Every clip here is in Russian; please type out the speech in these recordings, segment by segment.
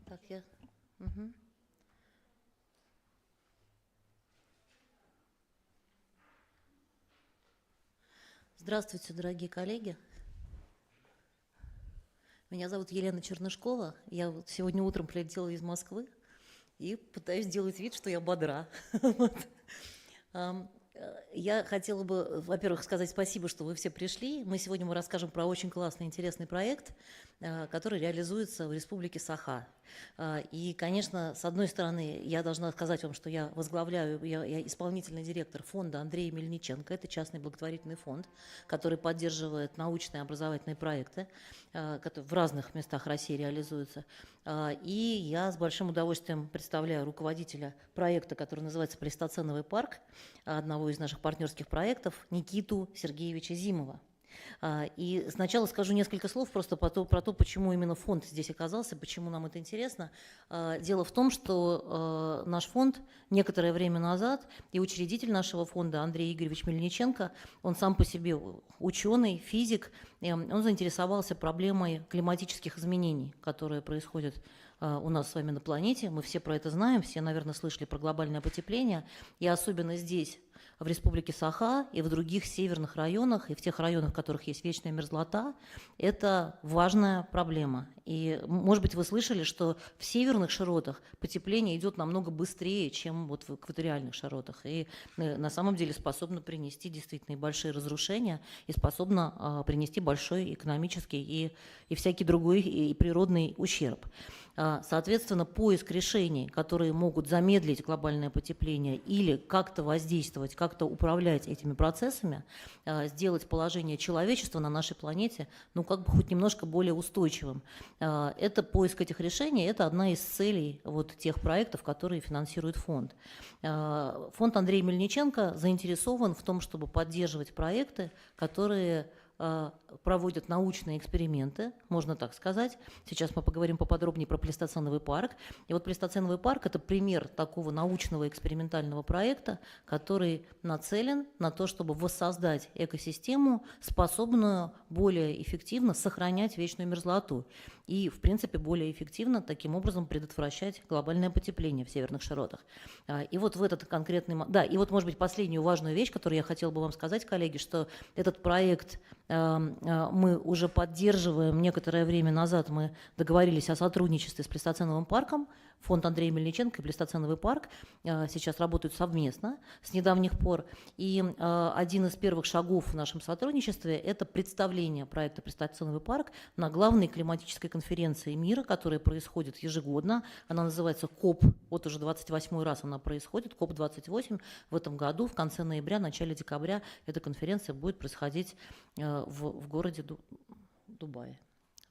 Так, я... Мгм. Здравствуйте, дорогие коллеги. Меня зовут Елена Чернышкова. Я вот сегодня утром прилетела из Москвы и пытаюсь сделать вид, что я бодра. Вот. Я хотела бы, во-первых, сказать спасибо, что вы все пришли. Мы расскажем про очень классный, интересный проект, который реализуется в Республике Саха. И, конечно, с одной стороны, я должна сказать вам, что я возглавляю, я исполнительный директор фонда Андрея Мельниченко. Это частный благотворительный фонд, который поддерживает научные и образовательные проекты, которые в разных местах России реализуются. И я с большим удовольствием представляю руководителя проекта, который называется «Плейстоценовый парк», одного из наших партнерских проектов, Никиту Сергеевича Зимова. И сначала скажу несколько слов просто про то, почему именно фонд здесь оказался, почему нам это интересно. Дело в том, что наш фонд некоторое время назад, и учредитель нашего фонда Андрей Игоревич Мельниченко, он сам по себе ученый, физик, он заинтересовался проблемой климатических изменений, которые происходят у нас с вами на планете. Мы все про это знаем, все, наверное, слышали про глобальное потепление, и особенно здесь, в Республике Саха и в других северных районах, и в тех районах, в которых есть вечная мерзлота, это важная проблема. И, может быть, вы слышали, что в северных широтах потепление идет намного быстрее, чем вот в экваториальных широтах. И на самом деле способно принести действительно и большие разрушения, и способно принести большой экономический и всякий другой и природный ущерб. Соответственно, поиск решений, которые могут замедлить глобальное потепление или как-то воздействовать, как-то управлять этими процессами, сделать положение человечества на нашей планете, ну, как бы хоть немножко более устойчивым. Это поиск этих решений, это одна из целей вот тех проектов, которые финансирует фонд. Фонд Андрея Мельниченко заинтересован в том, чтобы поддерживать проекты, которые проводят научные эксперименты, можно так сказать. Сейчас мы поговорим поподробнее про Плейстоценовый парк. И вот Плейстоценовый парк – это пример такого научного экспериментального проекта, который нацелен на то, чтобы воссоздать экосистему, способную более эффективно сохранять вечную мерзлоту и, в принципе, более эффективно таким образом предотвращать глобальное потепление в северных широтах. И вот в этот конкретный... Да, и вот, может быть, последнюю важную вещь, которую я хотела бы вам сказать, коллеги, что этот проект мы уже поддерживаем. Некоторое время назад мы договорились о сотрудничестве с Плейстоценовым парком. Фонд Андрея Мельниченко и Плейстоценовый парк сейчас работают совместно с недавних пор. И один из первых шагов в нашем сотрудничестве – это представление проекта «Плейстоценовый парк» на главной климатической конференции мира, которая происходит ежегодно. Она называется КОП. Вот уже 28-й раз она происходит, КОП-28. В этом году, в конце ноября, начале декабря, эта конференция будет происходить в городе Дубае.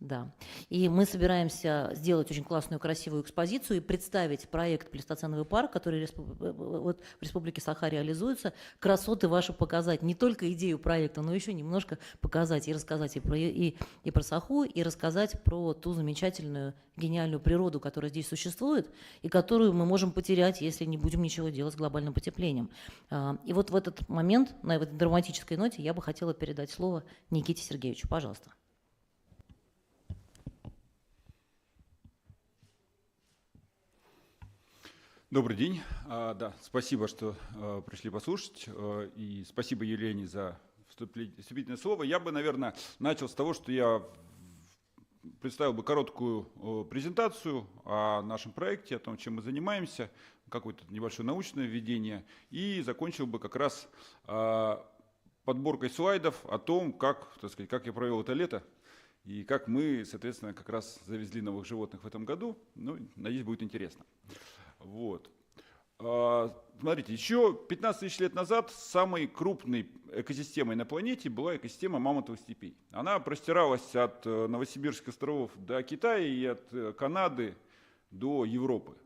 Да. И мы собираемся сделать очень классную, красивую экспозицию и представить проект «Плейстоценовый парк», который вот в Республике Саха реализуется, красоты ваши показать, не только идею проекта, но еще немножко показать и рассказать и про Саху, и рассказать про ту замечательную, гениальную природу, которая здесь существует, и которую мы можем потерять, если не будем ничего делать с глобальным потеплением. И вот в этот момент, на этой драматической ноте, я бы хотела передать слово Никите Сергеевичу. Пожалуйста. Добрый день. Да, спасибо, что пришли послушать. И спасибо Елене за вступительное слово. Я бы, наверное, начал с того, что я представил бы короткую презентацию о нашем проекте, о том, чем мы занимаемся, какое-то небольшое научное введение, и закончил бы как раз подборкой слайдов о том, как, так сказать, как я провел это лето, и как мы, соответственно, как раз завезли новых животных в этом году. Ну, надеюсь, будет интересно. Вот. Смотрите, еще 15 тысяч лет назад самой крупной экосистемой на планете была экосистема мамонтовых степей. Она простиралась от Новосибирских островов до Китая и от Канады до Европы.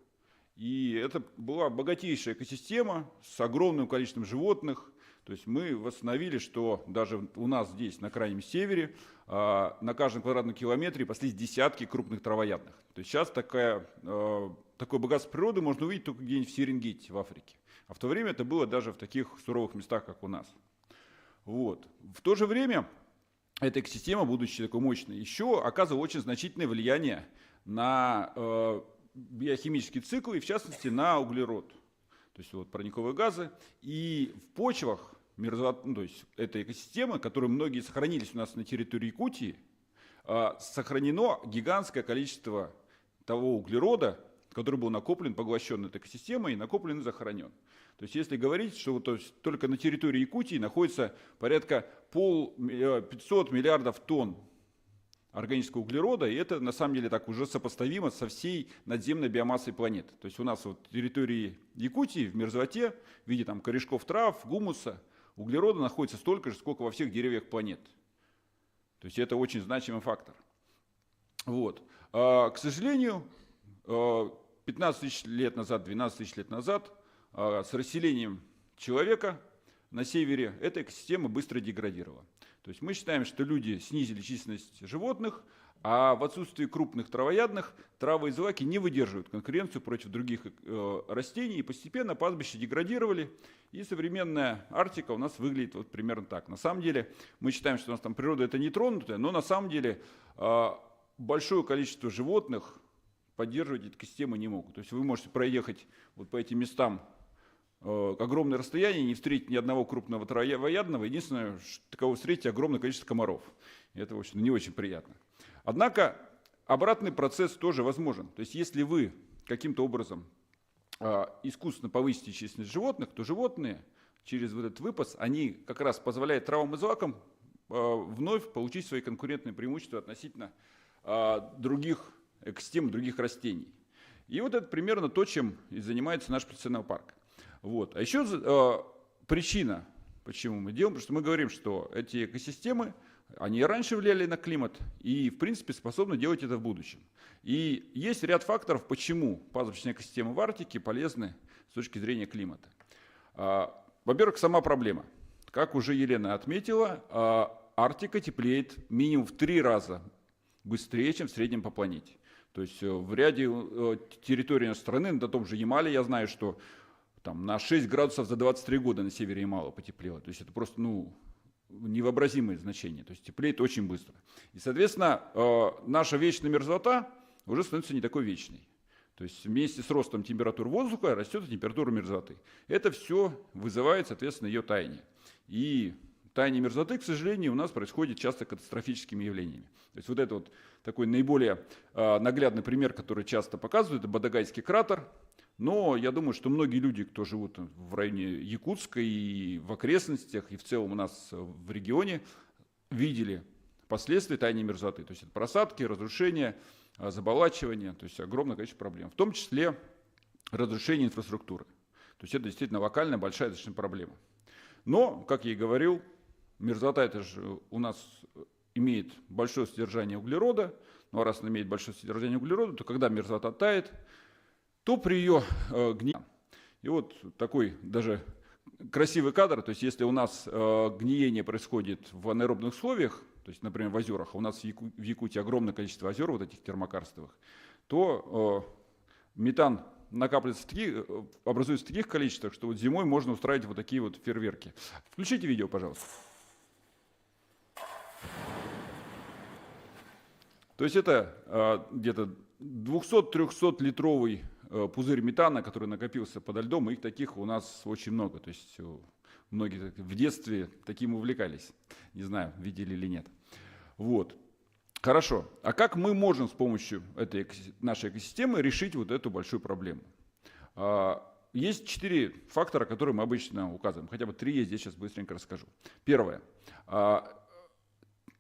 И это была богатейшая экосистема с огромным количеством животных. То есть мы восстановили, что даже у нас здесь, на крайнем севере, на каждом квадратном километре паслись десятки крупных травоядных. То есть сейчас такое богатство природы можно увидеть только где-нибудь в Серенгете, в Африке. А в то время это было даже в таких суровых местах, как у нас. Вот. В то же время эта экосистема, будучи такой мощной, еще оказывала очень значительное влияние на биохимические циклы, и в частности на углерод, то есть вот парниковые газы. И в почвах то есть это экосистемы, которые многие сохранились у нас на территории Якутии, сохранено гигантское количество того углерода, который был накоплен, поглощен этой экосистемой, накоплен и захоронен. То есть если говорить, что то есть, только на территории Якутии находится порядка 500 миллиардов тонн органического углерода, и это на самом деле так уже сопоставимо со всей надземной биомассой планеты. То есть у нас вот в территории Якутии, в мерзлоте, в виде там корешков трав, гумуса, углерода находится столько же, сколько во всех деревьях планеты. То есть это очень значимый фактор. Вот. К сожалению, 15 тысяч лет назад, 12 тысяч лет назад с расселением человека на севере эта экосистема быстро деградировала. То есть мы считаем, что люди снизили численность животных, а в отсутствии крупных травоядных травы и злаки не выдерживают конкуренцию против других растений, и постепенно пастбища деградировали, и современная Арктика у нас выглядит вот примерно так. На самом деле мы считаем, что у нас там природа это нетронутая, но на самом деле большое количество животных поддерживать экосистемы не могут. То есть вы можете проехать вот по этим местам огромное расстояние, не встретить ни одного крупного травоядного, единственное, кого встретите, огромное количество комаров. И это, в общем, не очень приятно. Однако обратный процесс тоже возможен. То есть если вы каким-то образом искусственно повысите численность животных, то животные через вот этот выпас, они как раз позволяют травам и злакам вновь получить свои конкурентные преимущества относительно других экосистем, других растений. И вот это примерно то, чем и занимается наш птицевой парк. Вот. А еще причина, почему мы делаем, потому что мы говорим, что эти экосистемы, они и раньше влияли на климат и, в принципе, способны делать это в будущем. И есть ряд факторов, почему пастбищные экосистемы в Арктике полезны с точки зрения климата. Во-первых, сама проблема. Как уже Елена отметила, Арктика теплеет минимум в 3 раза быстрее, чем в среднем по планете. То есть в ряде территорий нашей страны, на том же Ямале, я знаю, что там на 6 градусов за 23 года на севере Ямала потеплело. То есть это просто невообразимые значения. То есть теплеет очень быстро. И, соответственно, наша вечная мерзлота уже становится не такой вечной. То есть вместе с ростом температуры воздуха растет и температура мерзлоты. Это все вызывает, соответственно, ее таяние. И таяние мерзлоты, к сожалению, у нас происходит часто катастрофическими явлениями. То есть вот это вот такой наиболее наглядный пример, который часто показывают, это Бодогайский кратер. Но я думаю, что многие люди, кто живут в районе Якутска и в окрестностях, и в целом у нас в регионе, видели последствия таяния мерзлоты. То есть это просадки, разрушения, заболачивание, то есть огромное количество проблем. В том числе разрушение инфраструктуры. То есть это действительно локальная большая достаточно проблема. Но, как я и говорил, мерзлота это же у нас имеет большое содержание углерода. Ну а раз она имеет большое содержание углерода, то когда мерзлота тает, то при ее гниении, и вот такой даже красивый кадр, то есть если у нас гниение происходит в анаэробных условиях, то есть, например, в озерах, а у нас в Якутии огромное количество озер вот этих термокарстовых, то метан накапливается образуется в таких количествах, что вот зимой можно устраивать вот такие вот фейерверки. Включите видео, пожалуйста. То есть это где-то 200-300 литровый пузырь метана, который накопился подо льдом, и их таких у нас очень много. То есть многие в детстве таким увлекались. Не знаю, видели или нет. Вот. Хорошо. А как мы можем с помощью этой нашей экосистемы решить вот эту большую проблему? Есть 4 фактора, которые мы обычно указываем. Хотя бы 3 я здесь сейчас быстренько расскажу. Первое.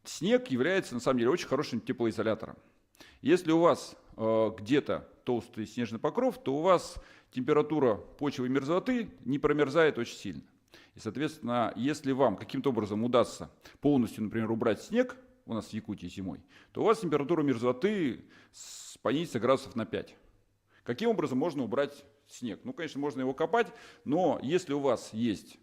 Снег является, на самом деле, очень хорошим теплоизолятором. Если у вас где-то толстый снежный покров, то у вас температура почвы и мерзлоты не промерзает очень сильно. И, соответственно, если вам каким-то образом удастся полностью, например, убрать снег, у нас в Якутии зимой, то у вас температура мерзлоты понизится градусов на 5. Каким образом можно убрать снег? Ну, конечно, можно его копать, но если у вас есть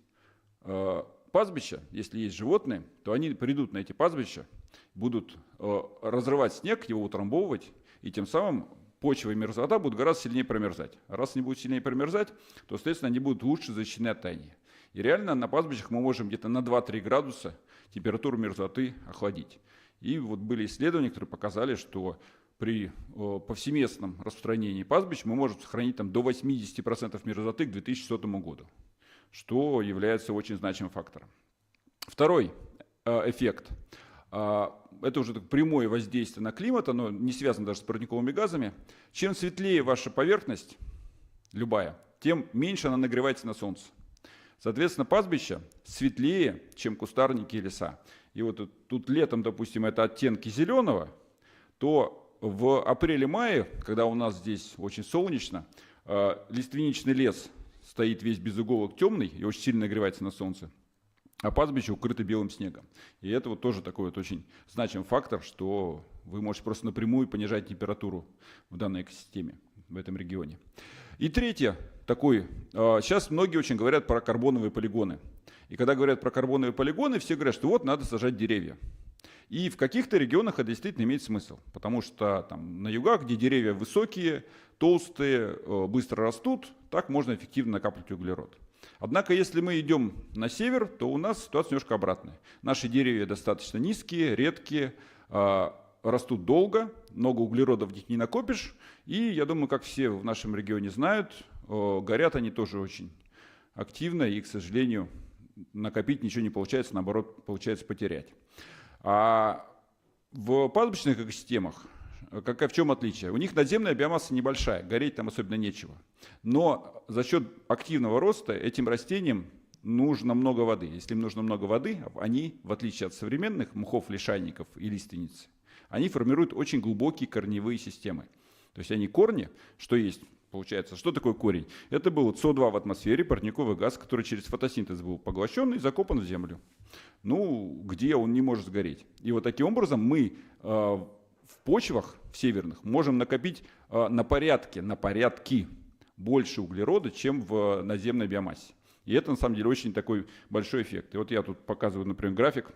пастбища, если есть животные, то они придут на эти пастбища, будут разрывать снег, его утрамбовывать, и тем самым почва и мерзлота будут гораздо сильнее промерзать. А раз они будут сильнее промерзать, то, соответственно, они будут лучше защищены от таяния. И реально на пастбищах мы можем где-то на 2-3 градуса температуру мерзлоты охладить. И вот были исследования, которые показали, что при повсеместном распространении пастбищ мы можем сохранить там, до 80% мерзлоты к 2100 году, что является очень значимым фактором. Второй эффект – это уже прямое воздействие на климат, оно не связано даже с парниковыми газами. Чем светлее ваша поверхность, любая, тем меньше она нагревается на солнце. Соответственно, пастбища светлее, чем кустарники и леса. И вот тут летом, допустим, это оттенки зеленого, то в апреле-мае, когда у нас здесь очень солнечно, лиственничный лес стоит весь без иголок темный и очень сильно нагревается на солнце, а пастбища укрыты белым снегом. И это вот тоже такой вот очень значимый фактор, что вы можете просто напрямую понижать температуру в данной экосистеме, в этом регионе. И третье, сейчас многие очень говорят про карбоновые полигоны. И когда говорят про карбоновые полигоны, все говорят, что вот надо сажать деревья. И в каких-то регионах это действительно имеет смысл, потому что там, на югах, где деревья высокие, толстые, быстро растут, так можно эффективно накапливать углерод. Однако, если мы идем на север, то у нас ситуация немножко обратная. Наши деревья достаточно низкие, редкие, растут долго, много углерода в них не накопишь. И я думаю, как все в нашем регионе знают, горят они тоже очень активно, и, к сожалению, накопить ничего не получается, наоборот, получается потерять. А в пастбищных экосистемах в чем отличие? У них надземная биомасса небольшая, гореть там особенно нечего. Но за счет активного роста этим растениям нужно много воды. Если им нужно много воды, они, в отличие от современных мхов, лишайников и лиственниц, они формируют очень глубокие корневые системы. То есть они корни, что есть, получается, что такое корень? Это был СО2 в атмосфере, парниковый газ, который через фотосинтез был поглощен и закопан в землю. Ну, где он не может сгореть. И вот таким образом мы в почвах, в северных, можем накопить на порядки больше углерода, чем в наземной биомассе. И это, на самом деле, очень такой большой эффект. И вот я тут показываю, например, график,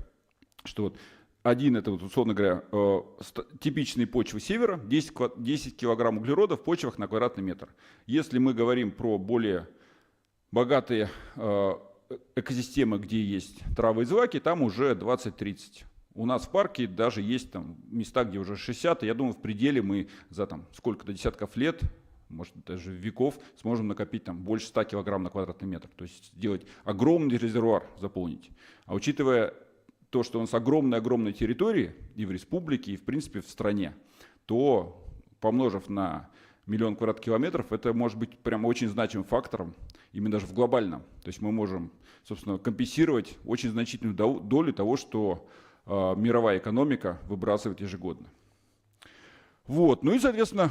что вот один, это, вот, условно говоря, типичные почвы севера, 10 килограмм углерода в почвах на квадратный метр. Если мы говорим про более богатые экосистемы, где есть травы и злаки, там уже 20-30. У нас в парке даже есть там места, где уже 60, и я думаю, в пределе мы за там сколько-то десятков лет, может даже веков, сможем накопить там больше 100 килограмм на квадратный метр. То есть сделать огромный резервуар, заполнить. А учитывая то, что у нас огромные территории и в республике, и в принципе в стране, то помножив на миллион квадратных-километров, это может быть прям очень значимым фактором, именно даже в глобальном. То есть мы можем, собственно, компенсировать очень значительную долю того, что мировая экономика выбрасывает ежегодно. Вот. Ну и, соответственно,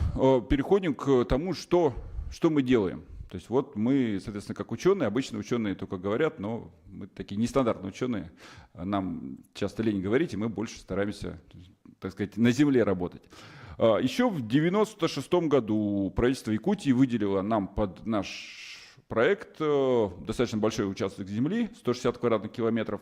переходим к тому, что мы делаем. То есть вот мы, соответственно, как ученые, обычно ученые только говорят, но мы такие нестандартные ученые, нам часто лень говорить, и мы больше стараемся, так сказать, на земле работать. Еще в 1996 году правительство Якутии выделило нам под наш проект достаточно большой участок земли, 160 квадратных километров.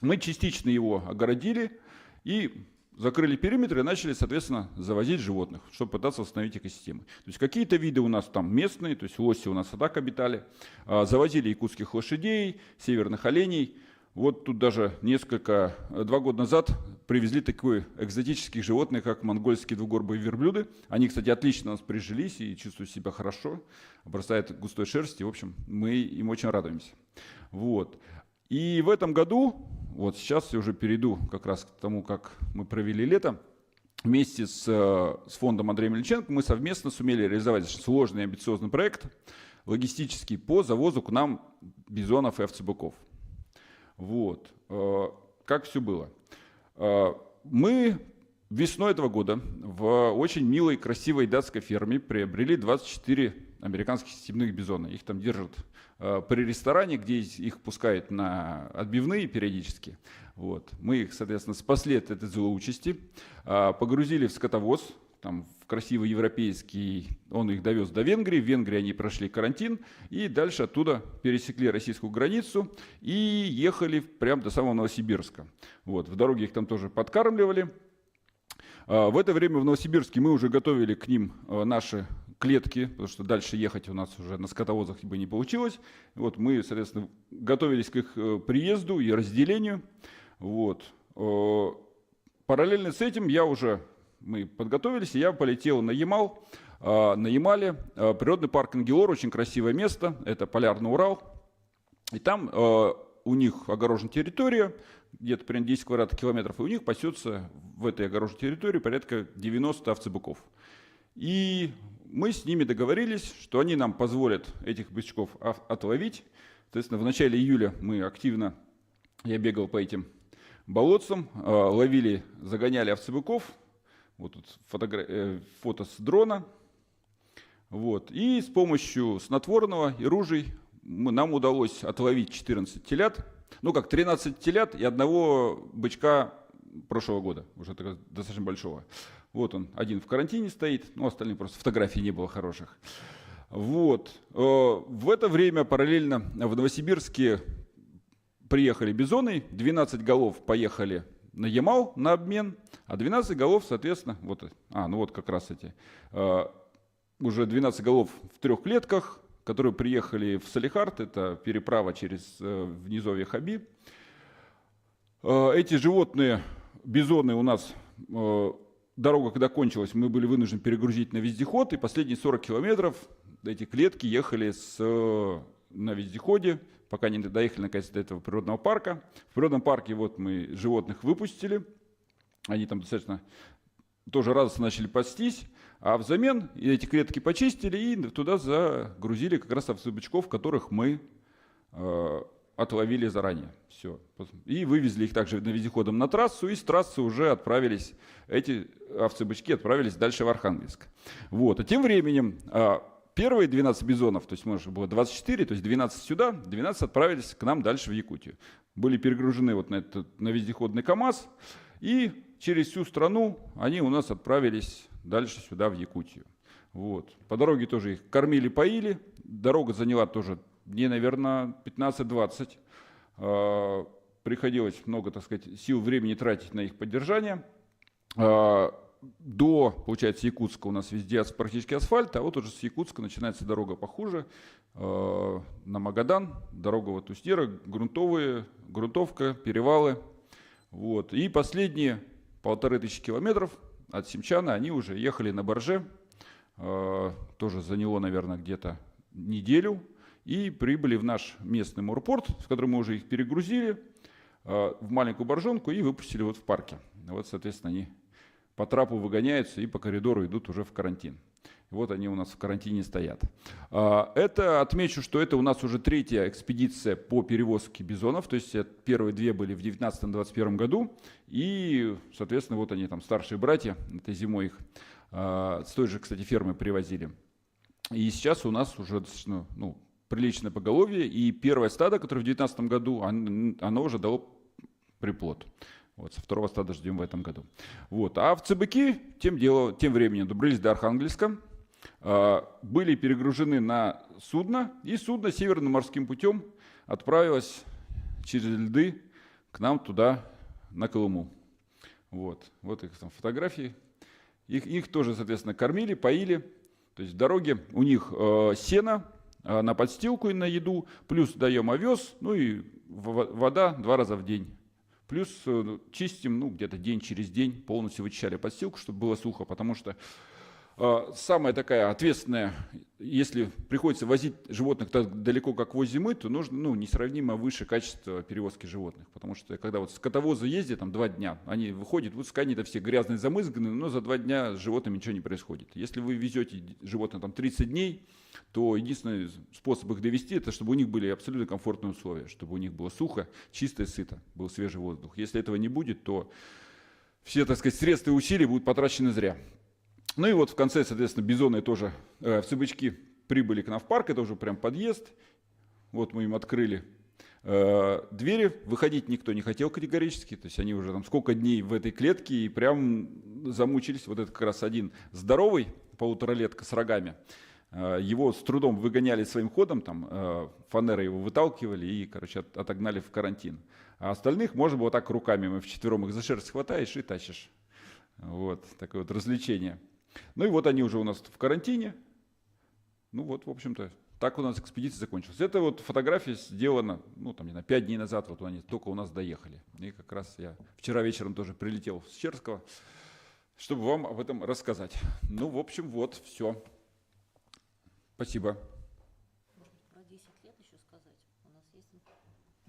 Мы частично его огородили и закрыли периметр и начали, соответственно, завозить животных, чтобы пытаться восстановить экосистемы. То есть какие-то виды у нас там местные, то есть лоси у нас и так обитали. Завозили якутских лошадей, северных оленей. Вот тут даже 2 года назад привезли такие экзотические животные, как монгольские двугорбые верблюды. Они, кстати, отлично у нас прижились и чувствуют себя хорошо, обрастают густой шерстью. В общем, мы им очень радуемся. Вот. И в этом году, вот сейчас я уже перейду как раз к тому, как мы провели лето, вместе с фондом Андрея Мельниченко мы совместно сумели реализовать сложный и амбициозный проект логистический по завозу к нам бизонов и овцебыков. Вот. Как все было? Мы весной этого года в очень милой, красивой датской ферме приобрели 24 американских степных бизона. Их там держат при ресторане, где их пускают на отбивные периодически. Вот. Мы их, соответственно, спасли от этой злоучасти, погрузили в скотовоз, там, в красивый европейский, он их довез до Венгрии. В Венгрии они прошли карантин и дальше оттуда пересекли российскую границу и ехали прямо до самого Новосибирска. Вот. В дороге их там тоже подкармливали. В это время в Новосибирске мы уже готовили к ним наши клетки, потому что дальше ехать у нас уже на скотовозах бы не получилось. Вот мы, соответственно, готовились к их приезду и разделению. Вот. Параллельно с этим я уже мы подготовились, и я полетел на Ямал. На Ямале природный парк Ангелор, очень красивое место, это Полярный Урал. И там у них огорожена территория, где-то примерно 10 квадратных километров, и у них пасется в этой огороженной территории порядка 90 овцебыков. И мы с ними договорились, что они нам позволят этих бычков отловить. Соответственно, в начале июля я бегал по этим болотцам, ловили, загоняли овцебыков. Вот тут фото с дрона. Вот. И с помощью снотворного и ружей нам удалось отловить 14 телят. 13 телят и одного бычка прошлого года, уже достаточно большого. Вот он, один в карантине стоит, остальные просто фотографий не было хороших. Вот. В это время параллельно в Новосибирске приехали бизоны, 12 голов поехали на Ямал на обмен, а 12 голов, соответственно, вот как раз эти, уже 12 голов в 3 клетках, которые приехали в Салехард, это переправа через низовье Хаби. Эти животные, бизоны у нас, дорога когда кончилась, мы были вынуждены перегрузить на вездеход, и последние 40 километров эти клетки ехали на вездеходе, пока не доехали наконец до этого природного парка. В природном парке вот мы животных выпустили, они там достаточно тоже радостно начали пастись, а взамен эти клетки почистили и туда загрузили как раз овцебычков, которых мы отловили заранее. Все. И вывезли их также вездеходом на трассу, и с трассы уже отправились, эти овцебычки отправились дальше в Архангельск. Вот. А тем временем первые 12 бизонов, то есть может было 24, то есть 12 сюда, 12 отправились к нам дальше в Якутию. Были перегружены вот на вездеходный КАМАЗ, и через всю страну они у нас отправились дальше сюда, в Якутию. Вот. По дороге тоже их кормили, поили. Дорога заняла тоже дней, наверное, 15-20. Приходилось много, так сказать, сил, времени тратить на их поддержание. До, получается, Якутска у нас везде практически асфальт, а вот уже с Якутска начинается дорога похуже. На Магадан, дорога вот Устьера, грунтовка, перевалы. Вот. И последние 1500 километров от Симчана они уже ехали на барже. Тоже заняло, наверное, где-то неделю. И прибыли в наш местный морпорт, в котором мы уже их перегрузили в маленькую баржонку и выпустили вот в парке. Вот, соответственно, они по трапу выгоняются и по коридору идут уже в карантин. Вот они у нас в карантине стоят. Это отмечу, что это у нас уже 3-я экспедиция по перевозке бизонов. То есть первые 2 были в 2019-2021 году. И, соответственно, вот они там, старшие братья, этой зимой их с той же, кстати, фермы привозили. И сейчас у нас уже достаточно приличное поголовье. И первое стадо, которое в 2019 году, оно уже дало приплод. Вот, со 2-го стада ждем в этом году. Вот. А овцебыки тем временем добрались до Архангельска, были перегружены на судно, и судно северным морским путем отправилось через льды к нам туда, на Колыму. Вот их там фотографии. Их тоже, соответственно, кормили, поили. То есть в дороге у них сено на подстилку и на еду, плюс даем овес, и вода 2 раза в день. Плюс чистим, где-то день через день, полностью вычищали подстилку, чтобы было сухо, потому что самая такая ответственная, если приходится возить животных так далеко, как возим мы, то нужно несравнимо выше качество перевозки животных. Потому что когда вот скотовозы ездят, там 2 дня, они выходят, они-то все грязные, замызганные, но за 2 дня с животным ничего не происходит. Если вы везете животных там 30 дней, то единственный способ их довести, это чтобы у них были абсолютно комфортные условия, чтобы у них было сухо, чисто и сыто, был свежий воздух. Если этого не будет, то все, так сказать, средства и усилия будут потрачены зря. Ну и вот в конце, соответственно, бизоны тоже, овцебычки прибыли к нам в парк, это уже прям подъезд. Вот мы им открыли двери, выходить никто не хотел категорически, то есть они уже там сколько дней в этой клетке и прям замучились. Вот это как раз один здоровый, 1,5-летка с рогами. Его с трудом выгоняли своим ходом, там фанерой его выталкивали и, отогнали в карантин. А остальных можно было так руками, мы вчетвером их за шерсть хватаешь и тащишь. Вот такое вот развлечение. Ну и вот они уже у нас в карантине. В общем-то, так у нас экспедиция закончилась. Это вот фотография сделана, 5 дней назад, вот они только у нас доехали. И как раз я вчера вечером тоже прилетел с Черского. чтобы вам об этом рассказать. Ну, в общем, вот, все. Спасибо. Может быть, про 10 лет еще сказать? У нас есть...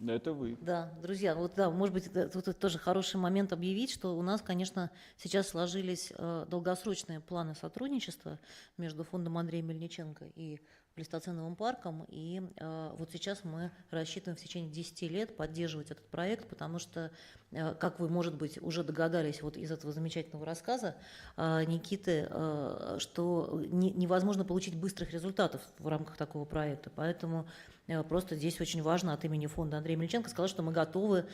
Это вы. Да, друзья, вот да, может быть, тут тоже хороший момент объявить, что у нас, конечно, сейчас сложились долгосрочные планы сотрудничества между фондом Андрея Мельниченко и Плейстоценовым парком, и вот сейчас мы рассчитываем в течение 10 лет поддерживать этот проект, потому что, как вы, может быть, уже догадались вот из этого замечательного рассказа Никиты, что невозможно получить быстрых результатов в рамках такого проекта, поэтому просто здесь очень важно от имени фонда Андрея Мельниченко сказать, что мы готовы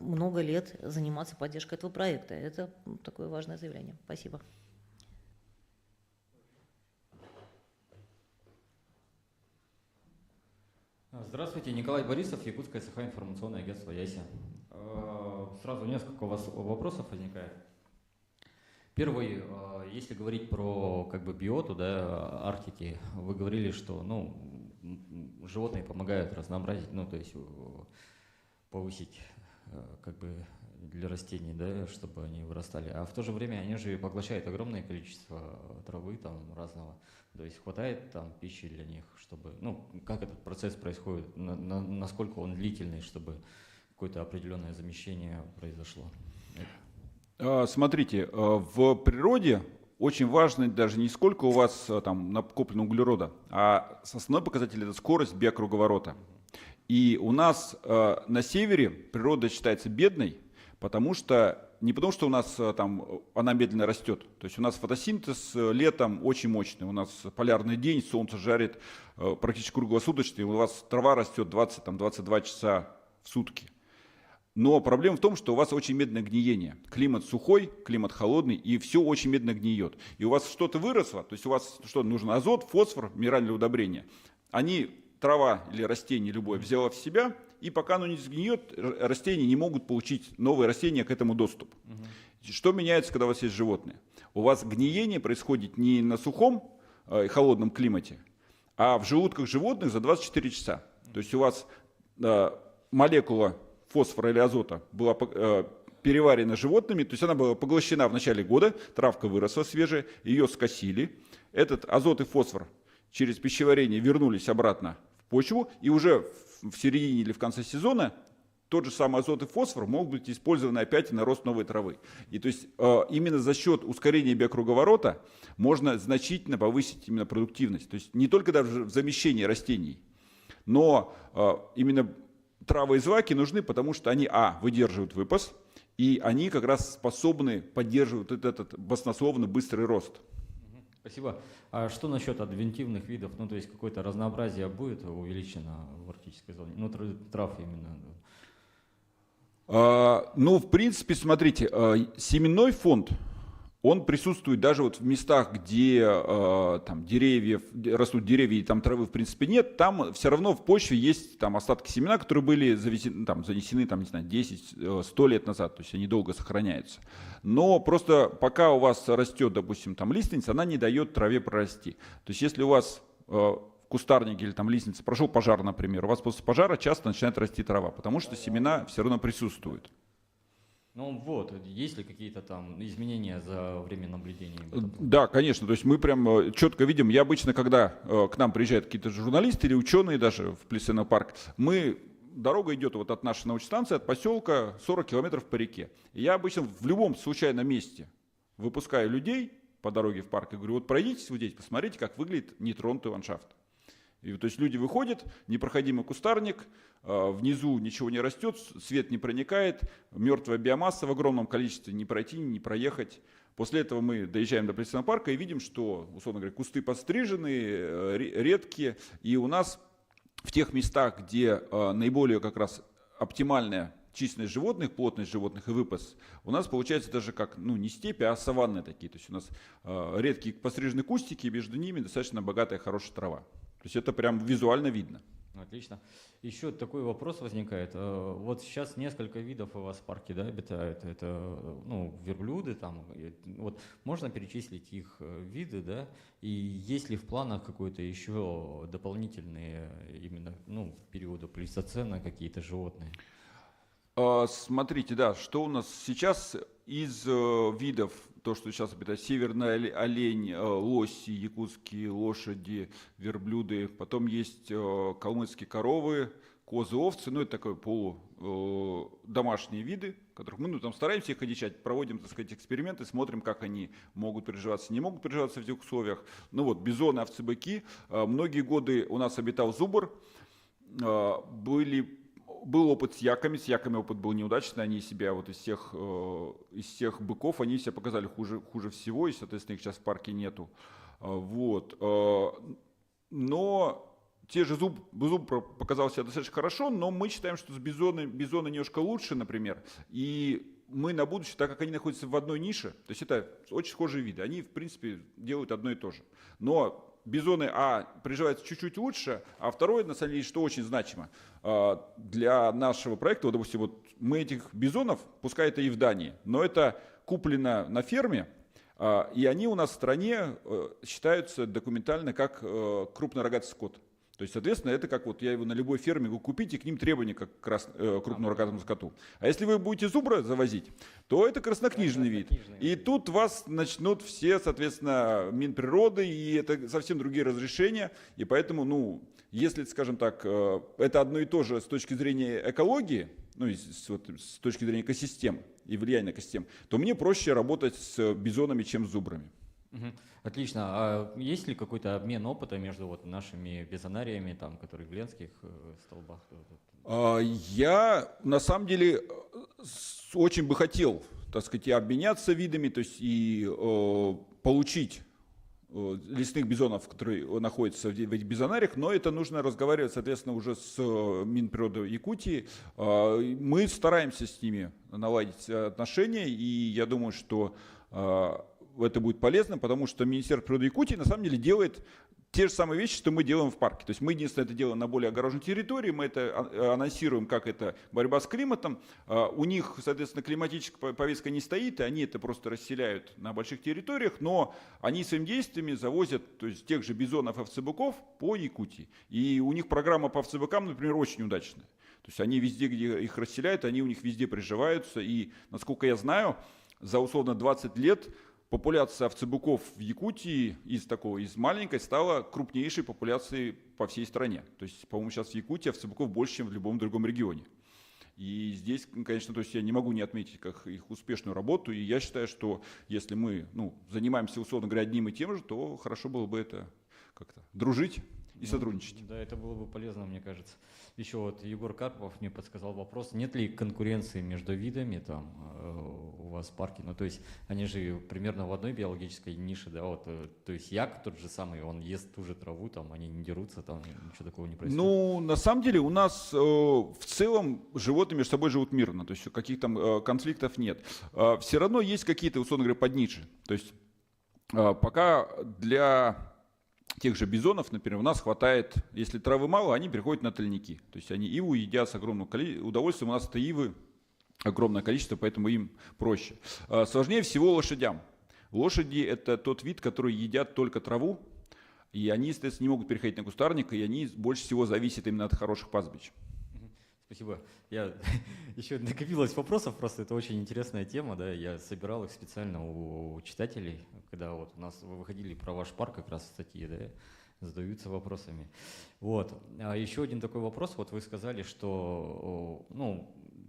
много лет заниматься поддержкой этого проекта. Это такое важное заявление. Спасибо. Здравствуйте, Николай Борисов, Якутское СХ-информационное агентство «Яся». Сразу несколько у вас вопросов возникает. Первый, если говорить про как бы биоту, да, Арктики, вы говорили, что животные помогают разнообразить, то есть повысить как бы для растений, да, чтобы они вырастали. А в то же время они же поглощают огромное количество травы там разного. То есть хватает там пищи для них, чтобы, как этот процесс происходит, насколько он длительный, чтобы какое-то определенное замещение произошло. Смотрите, в природе очень важно даже не сколько у вас там накоплено углерода, а основной показатель — это скорость биокруговорота. И у нас на севере природа считается бедной, не потому что у нас там она медленно растет. То есть у нас фотосинтез летом очень мощный, у нас полярный день, солнце жарит практически круглосуточно, и у вас трава растет 20-22 часа в сутки. Но проблема в том, что у вас очень медленное гниение. Климат сухой, климат холодный, и все очень медленно гниет. И у вас что-то выросло, то есть у вас что нужно? Азот, фосфор, минеральные удобрения. Трава или растение любое взяло в себя, и пока оно не сгниет, растения не могут получить, новые растения к этому доступ. Что меняется, когда у вас есть животные? У вас гниение происходит не на сухом и холодном климате, а в желудках животных за 24 часа. То есть у вас молекула фосфора или азота была переварена животными, то есть она была поглощена в начале года, травка выросла свежая, ее скосили. Этот азот и фосфор через пищеварение вернулись обратно в почву, и уже в середине или в конце сезона тот же самый азот и фосфор могут быть использованы опять на рост новой травы. И то есть именно за счет ускорения биокруговорота можно значительно повысить именно продуктивность. То есть не только даже в замещении растений, но именно травы и злаки нужны, потому что они, выдерживают выпас, и они как раз способны поддерживать этот баснословно быстрый рост. Спасибо. А что насчет адвентивных видов? То есть какое-то разнообразие будет увеличено в арктической зоне? Трав именно. В принципе, смотрите, семенной фонд, он присутствует даже вот в местах, где растут деревья и там травы в принципе нет, там все равно в почве есть там остатки семена, которые были занесены 10-100 лет назад, то есть они долго сохраняются. Но просто пока у вас растет, допустим, там лиственница, она не дает траве прорасти. То есть если у вас в кустарнике или там лиственница прошел пожар, например, у вас после пожара часто начинает расти трава, потому что семена все равно присутствуют. Есть ли какие-то там изменения за время наблюдения? Да, конечно, то есть мы прям четко видим, я обычно, когда к нам приезжают какие-то журналисты или ученые даже в Плейстоценовый парк, дорога идет вот от нашей научной станции, от поселка 40 километров по реке. И я обычно в любом случайном месте выпускаю людей по дороге в парк и говорю, вот пройдитесь вот здесь, посмотрите, как выглядит нетронутый ландшафт. И, то есть люди выходят, непроходимый кустарник, внизу ничего не растет, свет не проникает, мертвая биомасса в огромном количестве, не пройти, не проехать. После этого мы доезжаем до Плейстоценового парка и видим, что, условно говоря, кусты подстрижены, редкие, и у нас в тех местах, где наиболее как раз оптимальная численность животных, плотность животных и выпас, у нас получается даже как, не степи, а саванны такие. То есть у нас редкие подстриженные кустики, и между ними достаточно богатая, хорошая трава. То есть это прям визуально видно. Отлично. Еще такой вопрос возникает. Вот сейчас несколько видов у вас в парке, да, обитают. Это, верблюды там. Вот можно перечислить их виды, да? И есть ли в планах какой-то еще дополнительные именно, в периоду плейстоцена какие-то животные? Смотрите, да, что у нас сейчас из видов то, что сейчас это северный олень, лоси, якутские лошади, верблюды. Потом есть калмыцкие коровы, козы, овцы. Ну, это такой домашние виды, которых мы там стараемся их одичать, проводим, так сказать, эксперименты, смотрим, как они могут приживаться, не могут приживаться в этих условиях. Ну вот, бизоны, овцы, быки. Многие годы у нас обитал зубр. Был опыт с яками опыт был неудачный, они себя вот из всех быков, они себя показали хуже всего, и, соответственно, их сейчас в парке нету. Вот. Но те же зуб показал себя достаточно хорошо, но мы считаем, что с бизоны немножко лучше, например, и мы на будущее, так как они находятся в одной нише, то есть это очень схожие виды, они, в принципе, делают одно и то же. Но бизоны, приживаются чуть-чуть лучше, а второе, на самом деле, что очень значимо для нашего проекта, вот, допустим, вот мы этих бизонов, пускай это и в Дании, но это куплено на ферме, и они у нас в стране считаются документально как крупнорогатый скот. То есть, соответственно, это как вот я его на любой ферме могу купить, и к ним требования как крупному рогатому скоту. А если вы будете зубра завозить, то это краснокнижный вид. И тут вас начнут все, соответственно, Минприроды, и это совсем другие разрешения. И поэтому, если, скажем так, это одно и то же с точки зрения экологии, с точки зрения экосистем и влияния на экосистем, то мне проще работать с бизонами, чем с зубрами. Отлично. А есть ли какой-то обмен опыта между вот нашими бизонариями, там, которые в Ленских столбах? Я, на самом деле, очень бы хотел, так сказать, и обменяться видами, то есть и получить лесных бизонов, которые находятся в этих бизонариях, но это нужно разговаривать, соответственно, уже с Минприродой Якутии. Мы стараемся с ними наладить отношения, и я думаю, что это будет полезно, потому что Министерство природы Якутии на самом деле делает те же самые вещи, что мы делаем в парке. То есть мы единственное это делаем на более огороженной территории, мы это анонсируем, как это борьба с климатом. У них, соответственно, климатическая повестка не стоит, и они это просто расселяют на больших территориях, но они своими действиями завозят, то есть, тех же бизонов, овцебыков по Якутии. И у них программа по овцебыкам, например, очень удачная. То есть они везде, где их расселяют, они у них везде приживаются. И, насколько я знаю, за условно 20 лет популяция овцебыков в Якутии из маленькой стала крупнейшей популяцией по всей стране. То есть, по-моему, сейчас в Якутии овцебыков больше, чем в любом другом регионе. И здесь, конечно, то есть я не могу не отметить как их успешную работу. И я считаю, что если мы занимаемся, условно говоря, одним и тем же, то хорошо было бы это как-то дружить и сотрудничать. Да, это было бы полезно, мне кажется. Еще вот Егор Карпов мне подсказал вопрос, нет ли конкуренции между видами там у вас в парке? Ну, то есть они же примерно в одной биологической нише, да, вот, то есть як тот же самый, он ест ту же траву, там, они не дерутся, там, ничего такого не происходит? Ну, на самом деле у нас в целом животные между собой живут мирно, то есть каких там конфликтов нет. Все равно есть какие-то, условно говоря, подничи. То есть пока для тех же бизонов, например, у нас хватает, если травы мало, они переходят на тольники. То есть они иву едят с огромным удовольствием. У нас это ивы огромное количество, поэтому им проще. Сложнее всего лошадям. Лошади – это тот вид, который едят только траву, и они, естественно, не могут переходить на кустарник, и они больше всего зависят именно от хороших пастбищ. Спасибо. Еще накопилось вопросов, просто это очень интересная тема, да, я собирал их специально у читателей, когда вот у нас выходили про ваш парк как раз статьи, да, задаются вопросами. Вот. А еще один такой вопрос, вот вы сказали, что,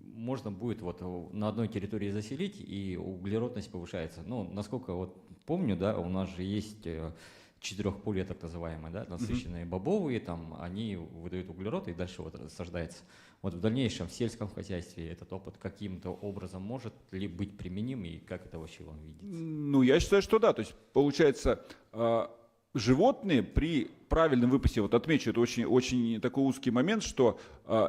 можно будет вот на одной территории заселить, и углеродность повышается. Насколько вот помню, да, у нас же есть четырехполья, так называемые, да, насыщенные бобовые, там они выдают углерод и дальше вот рассаждается. Вот в дальнейшем в сельском хозяйстве этот опыт каким-то образом может ли быть применим, и как это вообще вам видится? Я считаю, что да. То есть получается, животные при правильном выпасе, вот отмечу, это очень, очень такой узкий момент, что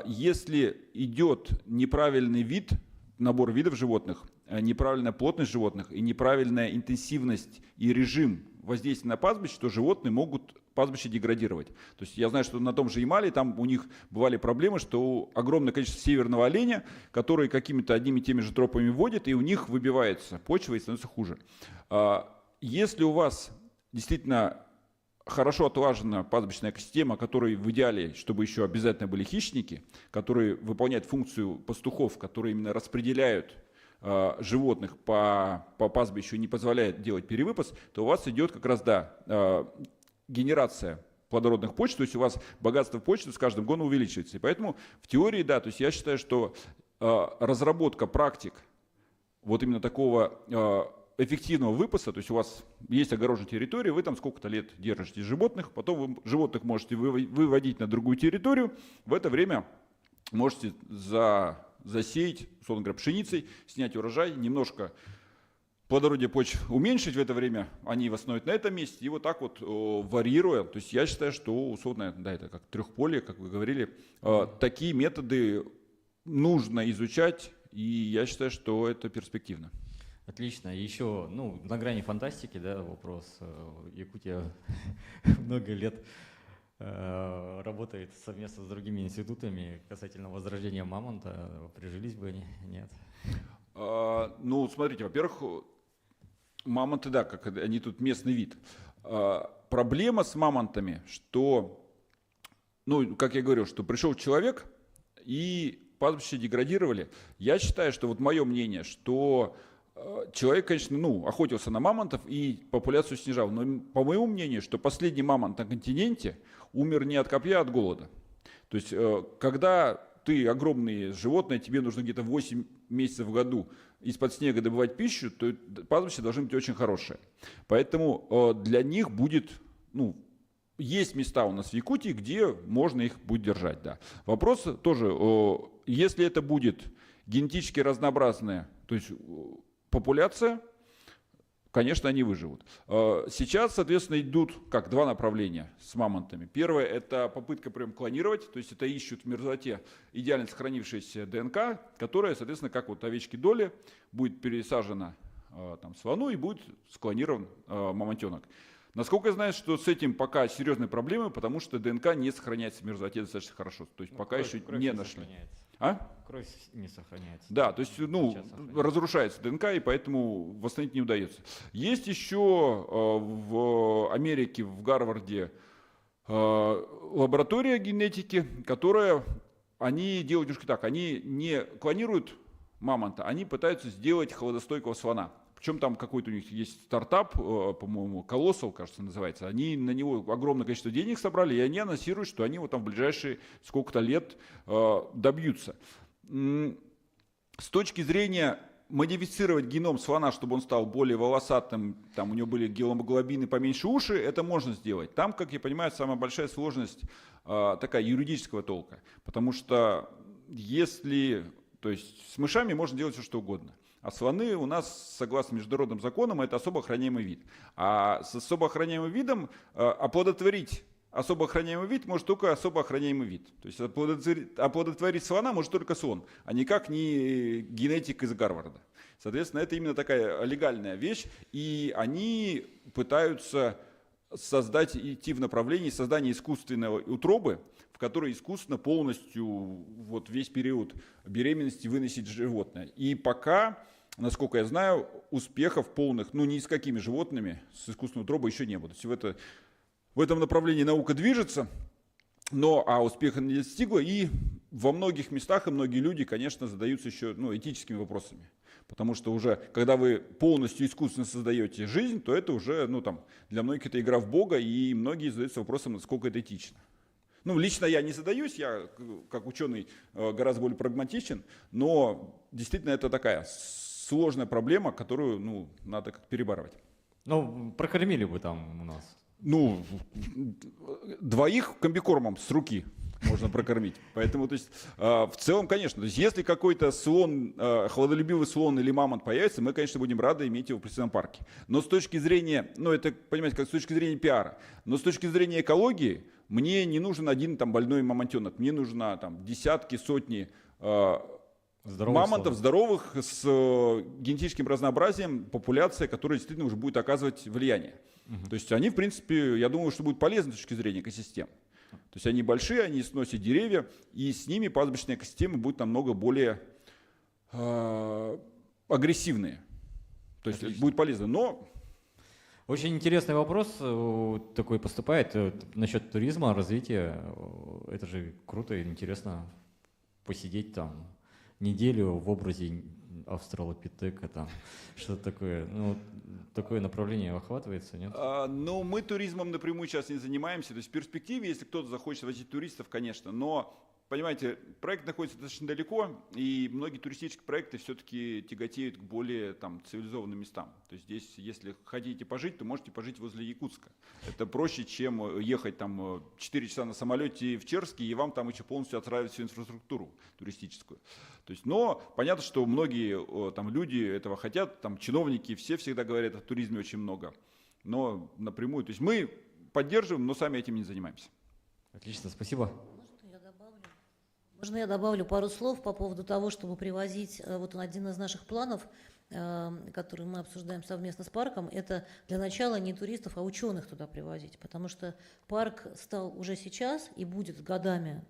если идет неправильный вид, набор видов животных, неправильная плотность животных и неправильная интенсивность и режим воздействия на пастбище, то животные могут пастбище деградировать. То есть я знаю, что на том же Ямале там у них бывали проблемы, что огромное количество северного оленя, которые какими-то одними и теми же тропами водят, и у них выбивается почва и становится хуже. Если у вас действительно хорошо отлажена пастбищная экосистема, которой в идеале, чтобы еще обязательно были хищники, которые выполняют функцию пастухов, которые именно распределяют животных по пастбищу не позволяет делать перевыпас, то у вас идет как раз, генерация плодородных почв, то есть у вас богатство почты с каждым годом увеличивается. И поэтому в теории, да, то есть я считаю, что разработка практик вот именно такого эффективного выпаса, то есть у вас есть огороженная территория, вы там сколько-то лет держите животных, потом вы животных можете выводить на другую территорию, в это время можете засеять, условно говоря, пшеницей, снять урожай, немножко плодородие почв уменьшить в это время, они восстановят на этом месте, и вот так вот варьируя, то есть я считаю, что условно, да, это как трехполие, как вы говорили, такие методы нужно изучать, и я считаю, что это перспективно. Отлично. Еще, на грани фантастики, да, вопрос. Якутия много лет работает совместно с другими институтами касательно возрождения мамонта. Прижились бы они? Нет? Смотрите, во-первых, мамонты, да, как они тут местный вид. Проблема с мамонтами, что, как я говорил, что пришел человек и пастбища деградировали. Я считаю, что вот мое мнение, что человек, конечно, охотился на мамонтов и популяцию снижал. Но по моему мнению, что последний мамонт на континенте умер не от копья, а от голода. То есть, когда ты огромные животные, тебе нужно где-то 8 месяцев в году из-под снега добывать пищу, то пастбища должны быть очень хорошие. Поэтому для них будет, есть места у нас в Якутии, где можно их будет держать. Да. Вопрос тоже, если это будет генетически разнообразная, то есть популяция, конечно, они выживут. Сейчас, соответственно, идут два направления с мамонтами. Первое – это попытка прям клонировать, то есть это ищут в мерзлоте идеально сохранившаяся ДНК, которая, соответственно, как вот овечки доли, будет пересажена слону и будет склонирован мамонтенок. Насколько я знаю, что с этим пока серьезные проблемы, потому что ДНК не сохраняется в мерзлоте достаточно хорошо. То есть пока еще не нашли. Кровь не сохраняется. Да, то есть, разрушается ДНК, и поэтому восстановить не удается. Есть еще в Америке, в Гарварде, лаборатория генетики, которая, они делают немножко так, они не клонируют мамонта, они пытаются сделать холодостойкого слона. Причем там какой-то у них есть стартап, по-моему, Colossal, кажется, называется. Они на него огромное количество денег собрали, и они анонсируют, что они его там в ближайшие сколько-то лет добьются. С точки зрения модифицировать геном слона, чтобы он стал более волосатым, там у него были гемоглобины поменьше уши, это можно сделать. Там, как я понимаю, самая большая сложность такая юридического толка. Потому что то есть с мышами можно делать все, что угодно. А слоны у нас, согласно международным законам, это особо охраняемый вид. А с особо охраняемым видом оплодотворить особо охраняемый вид может только особо охраняемый вид. То есть оплодотворить слона может только слон, а никак не генетик из Гарварда. Соответственно, это именно такая легальная вещь, и они пытаются идти в направлении создания искусственной утробы, в которой искусственно полностью весь период беременности выносить животное. И пока, насколько я знаю, успехов полных, ни с какими животными с искусственной утробой еще не было. То есть в этом направлении наука движется, а успеха не достигла, и во многих местах и многие люди, конечно, задаются еще этическими вопросами. Потому что уже, когда вы полностью искусственно создаете жизнь, то это уже, для многих это игра в Бога, и многие задаются вопросом, насколько это этично. Лично я не задаюсь, я как ученый гораздо более прагматичен, но действительно это такая сложная проблема, которую надо как-то перебарывать. Прокормили бы там у нас. 2 комбикормом с руки можно прокормить. Поэтому, то есть, в целом, конечно, то есть, если какой-то слон, холодолюбивый слон или мамонт появится, мы, конечно, будем рады иметь его в природном парке. Но с точки зрения, это, понимаете, как с точки зрения пиара, но с точки зрения экологии, мне не нужен один больной мамонтенок, мне нужно десятки, сотни мамонтов здоровых с генетическим разнообразием, популяция, которая действительно уже будет оказывать влияние. То есть они, в принципе, я думаю, что будут полезны с точки зрения экосистем. То есть они большие, они сносят деревья, и с ними пастбищная экосистема будет намного более агрессивные. То есть будет полезно, но... Очень интересный вопрос такой поступает насчет туризма, развития. Это же круто и интересно посидеть там неделю в образе австралопитека, там, что-то такое. Ну, такое направление охватывается, нет? Но мы туризмом напрямую сейчас не занимаемся. То есть в перспективе, если кто-то захочет возить туристов, конечно, но понимаете, проект находится достаточно далеко, и многие туристические проекты все-таки тяготеют к более там, цивилизованным местам. То есть здесь, если хотите пожить, то можете пожить возле Якутска. Это проще, чем ехать там 4 часа на самолете в Черске, и вам там еще полностью отстраивать всю инфраструктуру туристическую. То есть, но понятно, что многие там, люди этого хотят, там, чиновники, все всегда говорят о туризме очень много, но напрямую. То есть мы поддерживаем, но сами этим не занимаемся. Отлично, спасибо. Можно я добавлю пару слов по поводу того, чтобы привозить, вот один из наших планов, который мы обсуждаем совместно с парком, это для начала не туристов, а ученых туда привозить, потому что парк стал уже сейчас и будет годами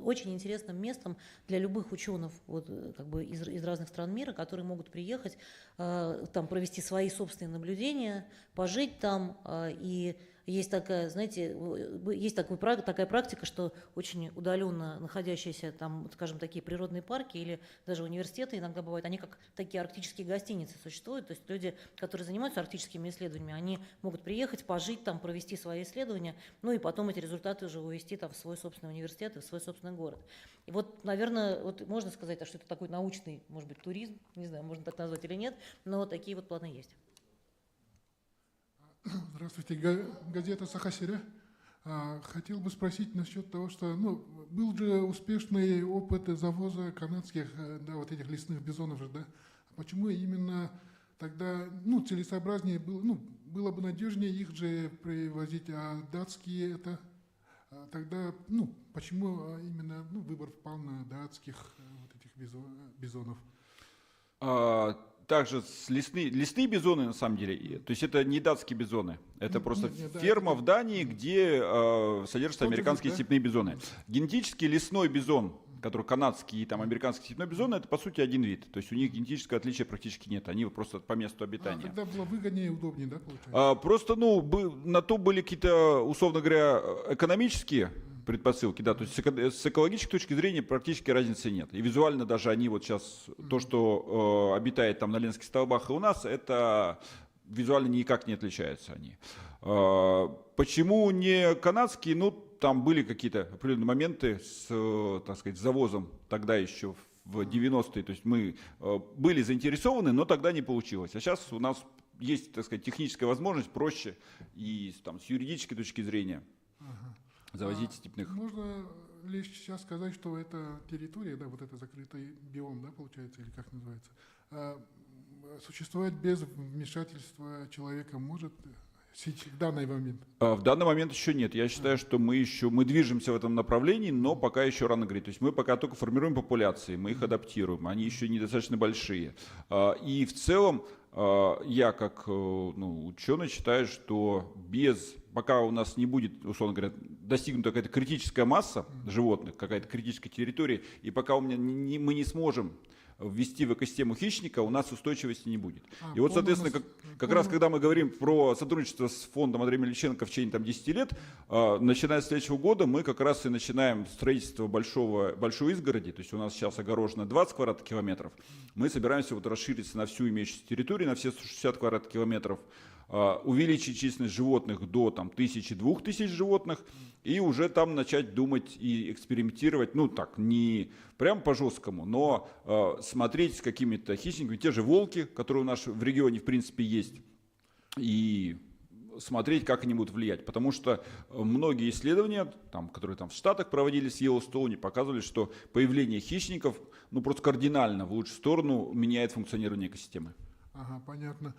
очень интересным местом для любых ученых вот, как бы из разных стран мира, которые могут приехать, там провести свои собственные наблюдения, пожить там и есть такая, знаете, есть такая практика, что очень удаленно находящиеся там, скажем, такие природные парки или даже университеты иногда бывают, они как такие арктические гостиницы существуют, то есть люди, которые занимаются арктическими исследованиями, они могут приехать, пожить там, провести свои исследования, ну и потом эти результаты уже увезти там в свой собственный университет и в свой собственный город. И вот, наверное, вот можно сказать, что это такой научный, может быть, туризм, не знаю, можно так назвать или нет, но такие вот планы есть. Здравствуйте, газета «Саха-Сиря». Хотел бы спросить насчет того, что был же успешный опыт завоза канадских, да, вот этих лесных бизонов же, да? Почему именно тогда, целесообразнее было, было бы надежнее их же привозить, а датские это, тогда, почему именно выбор пал на датских вот этих бизонов? Также лесные бизоны, на самом деле, то есть это не датские бизоны, это просто ферма в Дании, где содержатся американские степные бизоны. Генетически лесной бизон, который канадский и там американский степной бизон, это по сути один вид, то есть у них генетического отличия практически нет, они просто по месту обитания. Тогда было выгоднее и удобнее, да, получается? Просто, на то были какие-то, условно говоря, экономические предпосылки, да, то есть с экологической точки зрения практически разницы нет. И визуально даже они вот сейчас, то, что обитает там на Ленских столбах и у нас, это визуально никак не отличаются они. Почему не канадские? Там были какие-то определенные моменты с, так сказать, завозом тогда еще в 90-е, то есть мы были заинтересованы, но тогда не получилось. А сейчас у нас есть, так сказать, техническая возможность проще и там, с юридической точки зрения завозить степных. Можно ли сейчас сказать, что эта территория, да, вот это закрытый биом, да, получается, или как называется, существовать без вмешательства человека может в данный момент? В данный момент еще нет. Я считаю, что мы движемся в этом направлении, но пока еще рано говорить. То есть мы пока только формируем популяции, мы их адаптируем, они еще недостаточно большие. И в целом я как ученый считаю, что пока у нас не будет, условно говоря, достигнута какая-то критическая масса животных, какая-то критическая территория, и пока мы не сможем ввести в экосистему хищника, у нас устойчивости не будет. И вот, соответственно, как раз когда мы говорим про сотрудничество с фондом Андрея Мельниченко в течение 10 лет, начиная с следующего года мы как раз и начинаем строительство большой изгороди, то есть у нас сейчас огорожено 20 квадратных километров, мы собираемся расшириться на всю имеющуюся территорию, на все 60 квадратных километров, увеличить численность животных до 1000-2000 животных и уже там начать думать и экспериментировать, не прям по-жесткому, но смотреть с какими-то хищниками, те же волки, которые у нас в регионе в принципе есть, и смотреть, как они будут влиять. Потому что многие исследования, которые в Штатах проводились в Йеллоустоуне, показывали, что появление хищников просто кардинально в лучшую сторону меняет функционирование экосистемы. Ага, понятно.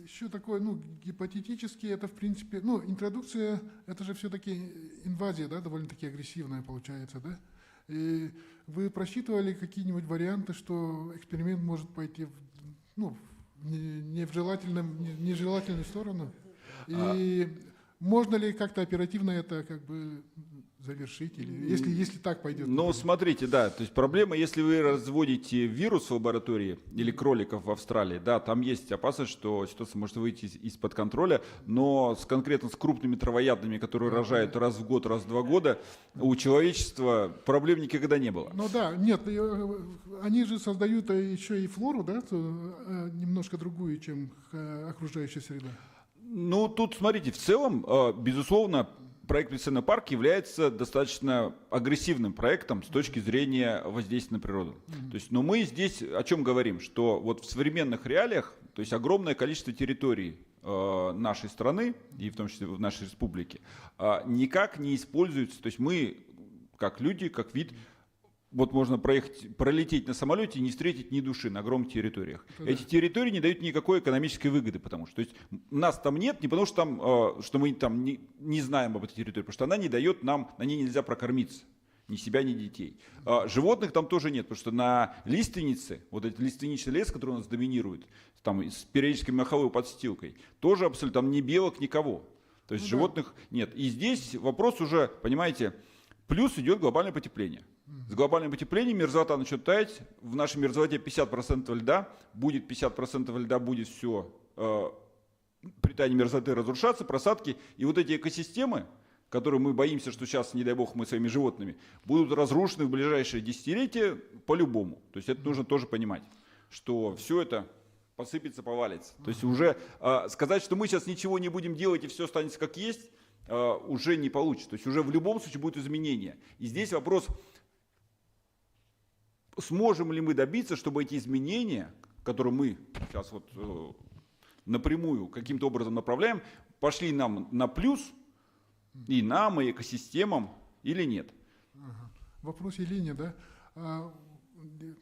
Еще такое, гипотетически, это в принципе, интродукция, это же все-таки инвазия, да, довольно-таки агрессивная получается, да? И вы просчитывали какие-нибудь варианты, что эксперимент может пойти в нежелательную сторону? И можно ли как-то оперативно это как бы завершить, или если так пойдет? Ну, например? смотрите, да, то есть проблема, если вы разводите вирус в лаборатории или кроликов в Австралии, да, там есть опасность, что ситуация может выйти из-под контроля, но конкретно с крупными травоядными, которые рожают раз в год, раз в 2 года, у человечества проблем никогда не было. Ну да, нет, они же создают еще и флору, да, немножко другую, чем окружающая среда. Ну, тут, смотрите, в целом, безусловно, проект «Песценный парк» является достаточно агрессивным проектом с точки зрения воздействия на природу. То есть, но мы здесь о чем говорим? Что вот в современных реалиях, то есть огромное количество территорий нашей страны, и в том числе в нашей республике, никак не используются. То есть мы, как люди, как вид, вот можно пролететь на самолете и не встретить ни души на огромных территориях. Эти территории не дают никакой экономической выгоды, потому что, то есть, нас там нет, не потому что, там, что мы там не знаем об этой территории, потому что она не дает нам, на ней нельзя прокормиться, ни себя, ни детей. Животных там тоже нет, потому что на лиственнице, вот этот лиственничный лес, который у нас доминирует, там с периодической маховой подстилкой, тоже абсолютно там ни белок, никого. То есть животных нет. И здесь вопрос уже, понимаете, плюс идет глобальное потепление. С глобальным потеплением мерзлота начнет таять. В нашей мерзлоте 50% льда. Будет 50% льда, будет все при таянии мерзлоты разрушаться, просадки. И вот эти экосистемы, которые мы боимся, что сейчас, не дай бог, мы своими животными, будут разрушены в ближайшие десятилетия по-любому. То есть это нужно тоже понимать, что все это посыпется, повалится. То есть уже сказать, что мы сейчас ничего не будем делать и все останется как есть, уже не получится. То есть уже в любом случае будет изменение. И здесь вопрос, сможем ли мы добиться, чтобы эти изменения, которые мы сейчас вот напрямую каким-то образом направляем, пошли нам на плюс и нам, и экосистемам, или нет? Вопрос Елене, да?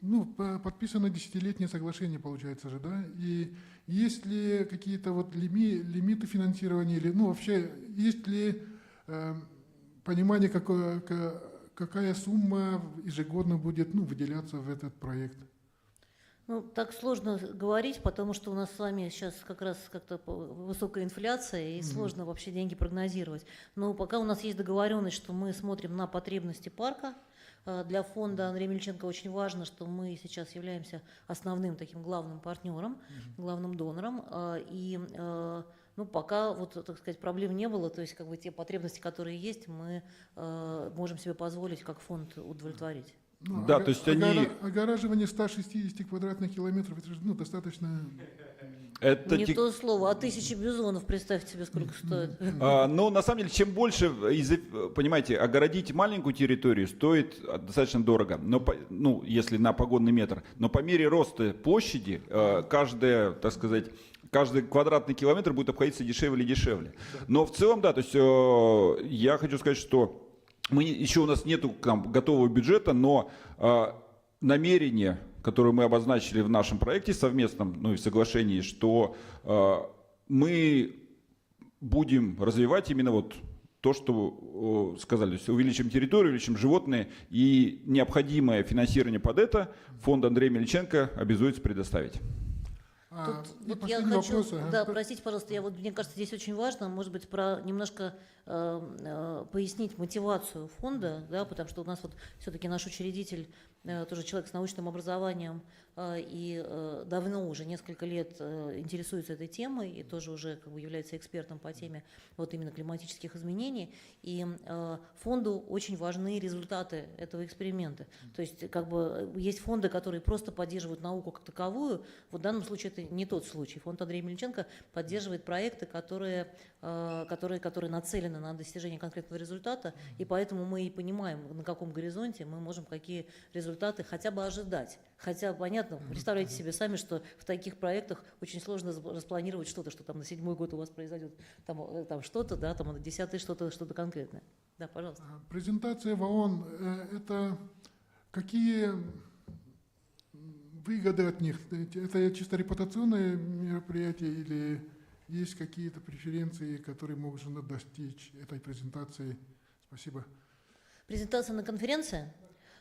Ну, подписано 10-летнее соглашение, получается же, да? И есть ли какие-то вот лимиты финансирования, или, ну, вообще, есть ли понимание, какая сумма ежегодно будет, ну, выделяться в этот проект? Ну, так сложно говорить, потому что у нас с вами сейчас как раз как-то высокая инфляция, и сложно вообще деньги прогнозировать. Но пока у нас есть договоренность, что мы смотрим на потребности парка. Для фонда Андрея Мельниченко очень важно, что мы сейчас являемся основным таким главным партнером, главным донором. И ну, пока, вот, так сказать, проблем не было, то есть как бы те потребности, которые есть, мы можем себе позволить как фонд удовлетворить. Ну, да, то есть они... Огораживание 160 квадратных километров, это же, ну, достаточно... Это Не то слово, а 1000 бизонов, представьте себе, сколько стоит. Но на самом деле, чем больше, понимаете, огородить маленькую территорию стоит достаточно дорого, но, ну, если на погонный метр. Но по мере роста площади каждая, так сказать, каждый квадратный километр будет обходиться дешевле и дешевле. Но в целом, да, то есть я хочу сказать, что еще у нас нету там готового бюджета, но намерение, которое мы обозначили в нашем проекте совместном, ну и в соглашении, что мы будем развивать именно вот то, что сказали, то есть увеличим территорию, увеличим животные, и необходимое финансирование под это фонд Андрея Мельниченко обязуется предоставить. Тут вот я хочу, вопрос, да, простите, пожалуйста, мне кажется, здесь очень важно, может быть, немножко пояснить мотивацию фонда, да, потому что у нас вот все-таки наш учредитель тоже человек с научным образованием и давно уже несколько лет интересуется этой темой и тоже уже как бы является экспертом по теме вот именно климатических изменений. И фонду очень важны результаты этого эксперимента. То есть как бы есть фонды, которые просто поддерживают науку как таковую. Вот в данном случае это не тот случай. Фонд Андрея Мельниченко поддерживает проекты, которые нацелены на достижение конкретного результата, и поэтому мы и понимаем, на каком горизонте мы можем какие результаты хотя бы ожидать. Хотя, понятно, представляете себе сами, что в таких проектах очень сложно распланировать что-то, что там на 7-й год у вас произойдет там что-то, да, там на 10-й что-то конкретное. Да, пожалуйста. Презентация в ООН, это какие выгоды от них? Это чисто репутационное мероприятие или есть какие-то преференции, которые можно достичь этой презентации? Спасибо. Презентация на конференции?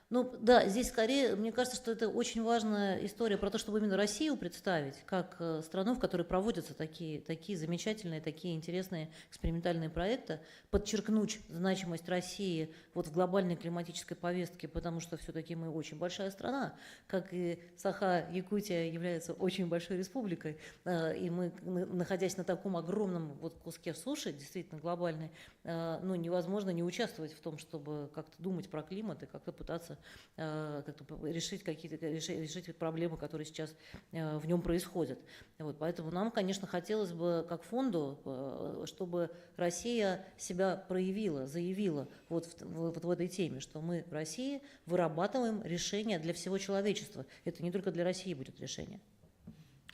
Ну да, здесь скорее, мне кажется, что это очень важная история про то, чтобы именно Россию представить как страну, в которой проводятся такие замечательные, такие интересные экспериментальные проекты, подчеркнуть значимость России вот в глобальной климатической повестке, потому что все-таки мы очень большая страна, как и Саха, Якутия является очень большой республикой, и мы, находясь на таком огромном вот куске суши, действительно глобальной, ну, невозможно не участвовать в том, чтобы как-то думать про климат и как-то пытаться как-то решить проблемы, которые сейчас в нем происходят. Вот, поэтому нам, конечно, хотелось бы как фонду, чтобы Россия себя проявила, заявила вот в этой теме, что мы в России вырабатываем решения для всего человечества. Это не только для России будет решение.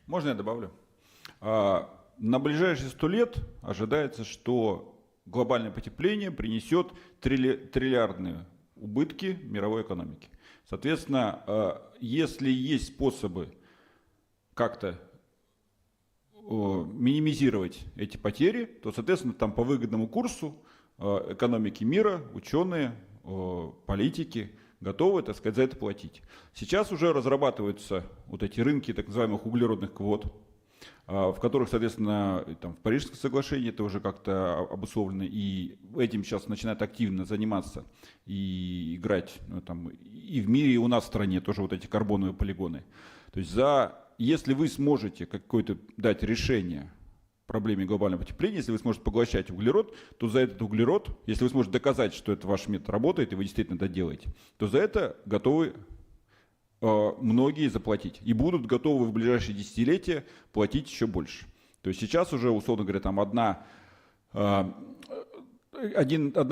Можно я добавлю? На ближайшие 100 лет ожидается, что глобальное потепление принесет триллиардные убытки мировой экономики. Соответственно, если есть способы как-то минимизировать эти потери, то, соответственно, там по выгодному курсу экономики мира, ученые, политики готовы, так сказать, за это платить. Сейчас уже разрабатываются вот эти рынки так называемых углеродных квот, в которых, соответственно, там, в Парижском соглашении это уже как-то обусловлено, и этим сейчас начинают активно заниматься и играть, ну, там, и в мире, и у нас в стране тоже вот эти карбоновые полигоны. То есть если вы сможете какое-то дать решение проблеме глобального потепления, если вы сможете поглощать углерод, то за этот углерод, если вы сможете доказать, что это ваш метод работает, и вы действительно это делаете, то за это готовы многие заплатить. И будут готовы в ближайшие десятилетия платить еще больше. То есть сейчас уже, условно говоря, там одна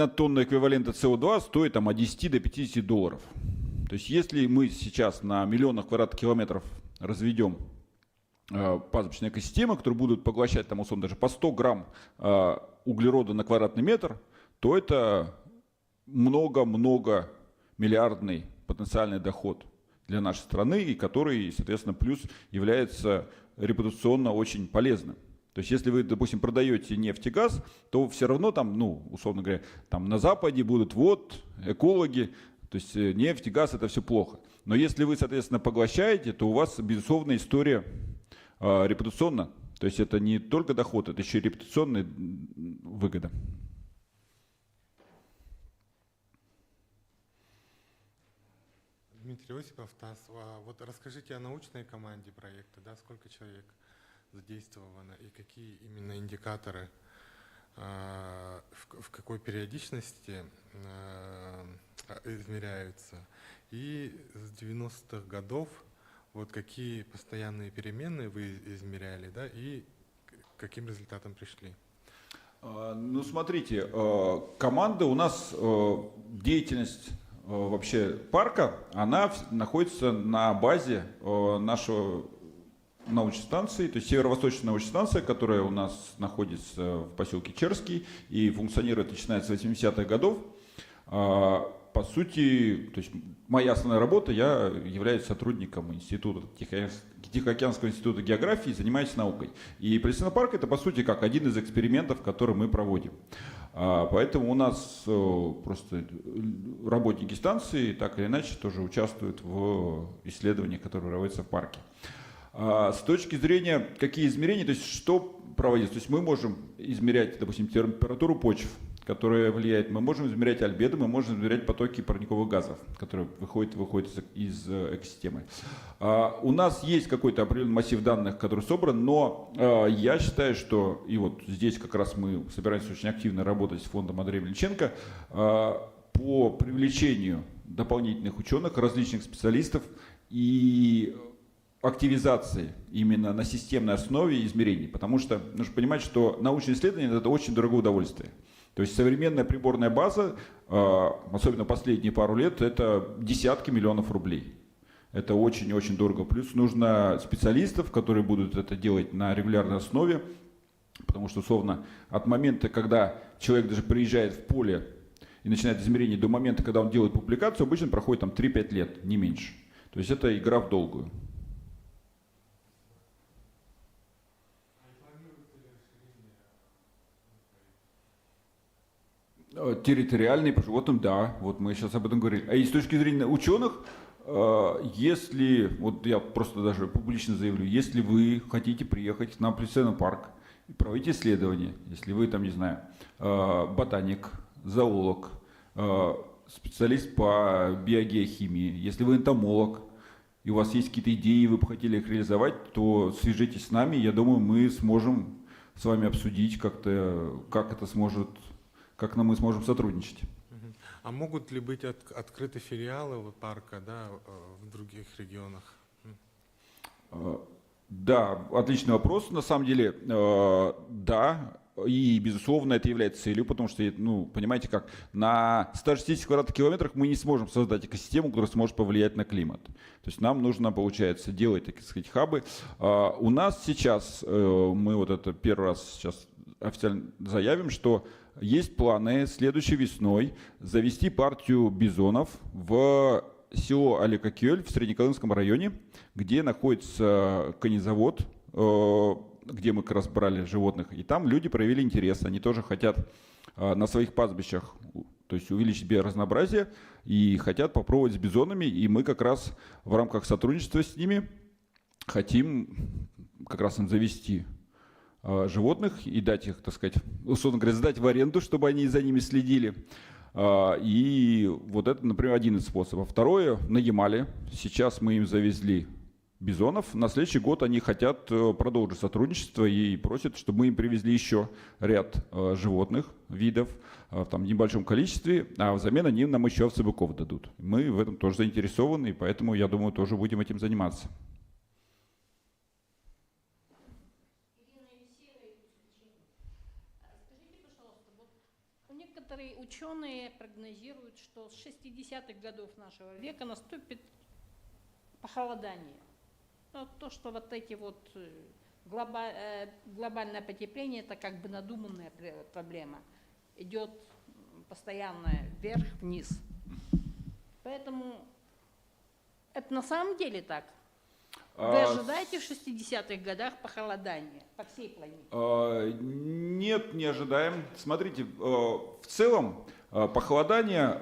тонна эквивалента СО2 стоит там, от 10 до 50 долларов. То есть если мы сейчас на миллионах квадратных километров разведем пастбищные экосистемы, которые будут поглощать там, условно, даже по 100 грамм углерода на квадратный метр, то это много-много миллиардный потенциальный доход для нашей страны, и который, соответственно, плюс является репутационно очень полезным. То есть, если вы, допустим, продаете нефть и газ, то все равно там, ну, условно говоря, там на Западе будут экологи, то есть нефть и газ – это все плохо. Но если вы, соответственно, поглощаете, то у вас, безусловно, история репутационна. То есть это не только доход, это еще и репутационная выгода. Дмитрий Осипов, ТАСС. Вот расскажите о научной команде проекта, да, сколько человек задействовано и какие именно индикаторы, в какой периодичности измеряются. И с 90-х годов вот какие постоянные переменные вы измеряли, да, и к каким результатам пришли? Ну, смотрите, команда у нас, деятельность вообще парка, она находится на базе нашего научной станции, то есть северо-восточная научная станция, которая у нас находится в поселке Черский и функционирует, начиная с 80-х годов. По сути, то есть моя основная работа, я являюсь сотрудником института, Тихоокеанского института географии, занимаюсь наукой. И Палестина парк это, по сути, как один из экспериментов, который мы проводим. Поэтому у нас просто работники станции так или иначе тоже участвуют в исследованиях, которые проводятся в парке. С точки зрения, какие измерения, то есть что проводится, то есть мы можем измерять, допустим, температуру почв, которая влияет, мы можем измерять альбедо, мы можем измерять потоки парниковых газов, которые выходят из экосистемы. У нас есть какой-то определенный массив данных, который собран, но я считаю, что, и вот здесь как раз мы собираемся очень активно работать с фондом Андрея Мельниченко по привлечению дополнительных ученых, различных специалистов и активизации именно на системной основе измерений, потому что нужно понимать, что научное исследование – это очень дорогое удовольствие. То есть современная приборная база, особенно последние пару лет, это десятки миллионов рублей. Это очень-очень дорого. Плюс нужно специалистов, которые будут это делать на регулярной основе, потому что, условно, от момента, когда человек даже приезжает в поле и начинает измерение, до момента, когда он делает публикацию, обычно проходит там 3-5 лет, не меньше. То есть это игра в долгую. Территориальные по животным, да, вот мы сейчас об этом говорили. А и с точки зрения ученых, если, вот я просто даже публично заявлю, если вы хотите приехать на Плесецкий парк и проводить исследования, если вы там, не знаю, ботаник, зоолог, специалист по биогеохимии, если вы энтомолог, и у вас есть какие-то идеи, вы бы хотели их реализовать, то свяжитесь с нами, я думаю, мы сможем с вами обсудить как-то, как это сможет, как мы сможем сотрудничать. А могут ли быть открыты филиалы вот парка, да, в других регионах? Да, отличный вопрос. На самом деле, да, и, безусловно, это является целью, потому что, ну, понимаете как, на 160 квадратных километрах мы не сможем создать экосистему, которая сможет повлиять на климат. То есть нам нужно, получается, делать, так сказать, хабы. У нас сейчас, мы вот это первый раз сейчас официально заявим, что есть планы следующей весной завести партию бизонов в село Алекакёль в Среднеколымском районе, где находится конезавод, где мы как раз брали животных. И там люди проявили интерес. Они тоже хотят на своих пастбищах, то есть увеличить биоразнообразие, и хотят попробовать с бизонами. И мы как раз в рамках сотрудничества с ними хотим как раз им завести животных и дать их, так сказать, условно говоря, сдать в аренду, чтобы они за ними следили. И вот это, например, один из способов. Второе, на Ямале. Сейчас мы им завезли бизонов. На следующий год они хотят продолжить сотрудничество и просят, чтобы мы им привезли еще ряд животных, видов, там, в небольшом количестве, а взамен они нам еще овцебыков дадут. Мы в этом тоже заинтересованы, и поэтому, я думаю, тоже будем этим заниматься. Некоторые ученые прогнозируют, что с 60-х годов нашего века наступит похолодание. Но то, что вот эти вот глобальное потепление, это как бы надуманная проблема. Идет постоянно вверх-вниз. Поэтому это на самом деле так. Вы ожидаете в 60-х годах похолодания по всей планете? Нет, не ожидаем. Смотрите, в целом похолодание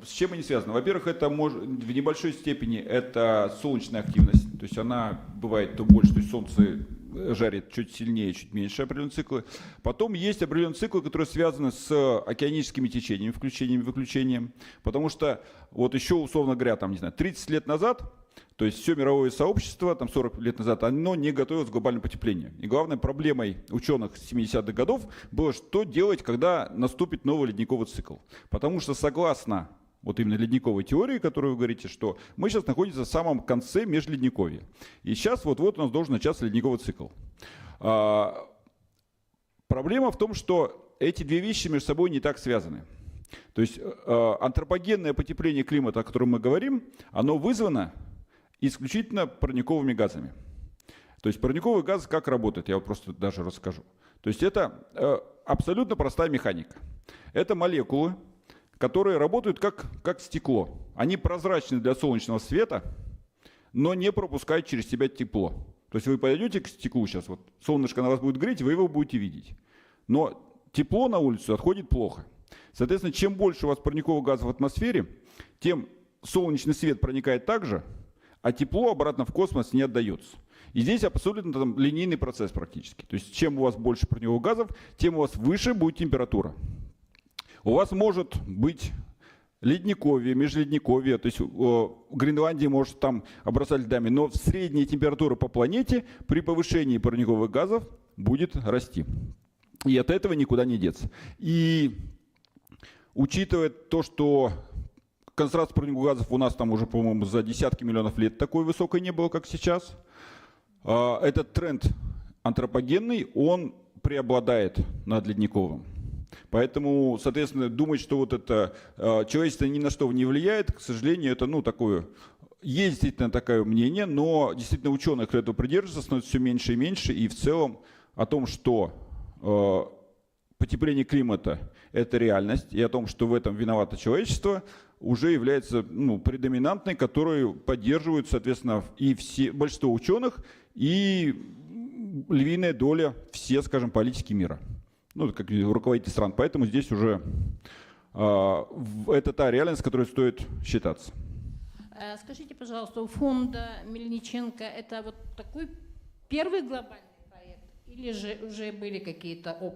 с чем они связаны? Во-первых, это в небольшой степени это солнечная активность, то есть она бывает то больше, то есть солнце жарит чуть сильнее, чуть меньше определенные циклы. Потом есть определенные циклы, которые связаны с океаническими течениями, включением и выключением, потому что вот еще, условно говоря, там, не знаю, 30 лет назад, то есть все мировое сообщество, там 40 лет назад, оно не готовилось к глобальному потеплению. И главной проблемой ученых 70-х годов было, что делать, когда наступит новый ледниковый цикл. Потому что согласно вот именно ледниковой теории, которую вы говорите, что мы сейчас находимся в самом конце межледниковья. И сейчас вот-вот у нас должен начаться ледниковый цикл. Проблема в том, что эти две вещи между собой не так связаны. То есть антропогенное потепление климата, о котором мы говорим, оно вызвано исключительно парниковыми газами. То есть парниковые газы как работают, я вам просто даже расскажу. То есть это абсолютно простая механика. Это молекулы, которые работают как стекло. Они прозрачны для солнечного света, но не пропускают через себя тепло. То есть вы подойдете к стеклу сейчас, вот солнышко на вас будет греть, вы его будете видеть. Но тепло на улицу отходит плохо. Соответственно, чем больше у вас парниковых газов в атмосфере, тем солнечный свет проникает так же, а тепло обратно в космос не отдается. И здесь абсолютно там линейный процесс практически. То есть чем у вас больше парниковых газов, тем у вас выше будет температура. У вас может быть ледниковье, межледниковье, то есть Гренландия может там обрастать льдами, но средняя температура по планете при повышении парниковых газов будет расти. И от этого никуда не деться. И учитывая то, что концентрация парниковых газов у нас там уже, по-моему, за десятки миллионов лет такой высокой не было, как сейчас. Этот тренд антропогенный, он преобладает над ледниковым. Поэтому, соответственно, думать, что вот это человечество ни на что не влияет, к сожалению, это такое. Есть действительно такое мнение, но действительно ученые, которые этого придерживаются, становится все меньше и меньше. И в целом о том, что потепление климата – это реальность, и о том, что в этом виновато человечество, уже является предоминантной, которую поддерживают, соответственно, и большинство ученых, и львиная доля все, скажем, политики мира. Как руководители стран. Поэтому здесь уже это та реальность, с которой стоит считаться. Скажите, пожалуйста, у фонда Мельниченко это вот такой первый глобальный проект? Или же уже были какие-то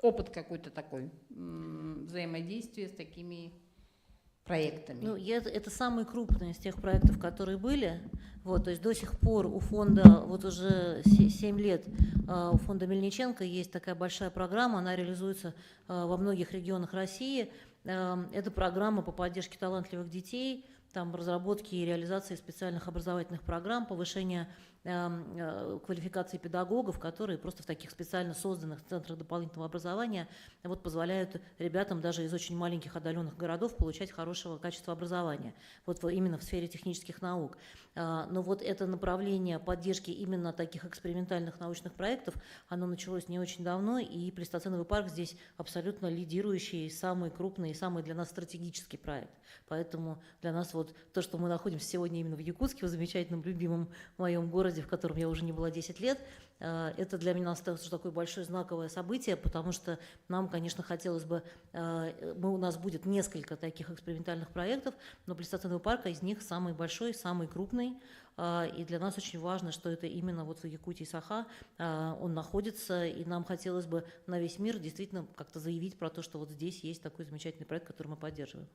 опыт какой-то такой взаимодействия с такими проектами? Ну, это самый крупный из тех проектов, которые были. Вот, то есть до сих пор у фонда, вот уже 7 лет, у фонда Мельниченко есть такая большая программа, она реализуется во многих регионах России. Это программа по поддержке талантливых детей, там разработки и реализации специальных образовательных программ, повышения квалификации педагогов, которые просто в таких специально созданных центрах дополнительного образования вот позволяют ребятам даже из очень маленьких отдаленных городов получать хорошего качества образования, вот именно в сфере технических наук. Но вот это направление поддержки именно таких экспериментальных научных проектов, оно началось не очень давно, и Плейстоценовый парк здесь абсолютно лидирующий, самый крупный и самый для нас стратегический проект. Поэтому для нас вот то, что мы находимся сегодня именно в Якутске, в замечательном, любимом моем городе, в котором я уже не была 10 лет, это для меня осталось такое большое знаковое событие, потому что нам, конечно, хотелось бы, у нас будет несколько таких экспериментальных проектов, но Плейстоценовый парк из них самый большой, самый крупный, и для нас очень важно, что это именно вот в Якутии Саха он находится, и нам хотелось бы на весь мир действительно как-то заявить про то, что вот здесь есть такой замечательный проект, который мы поддерживаем.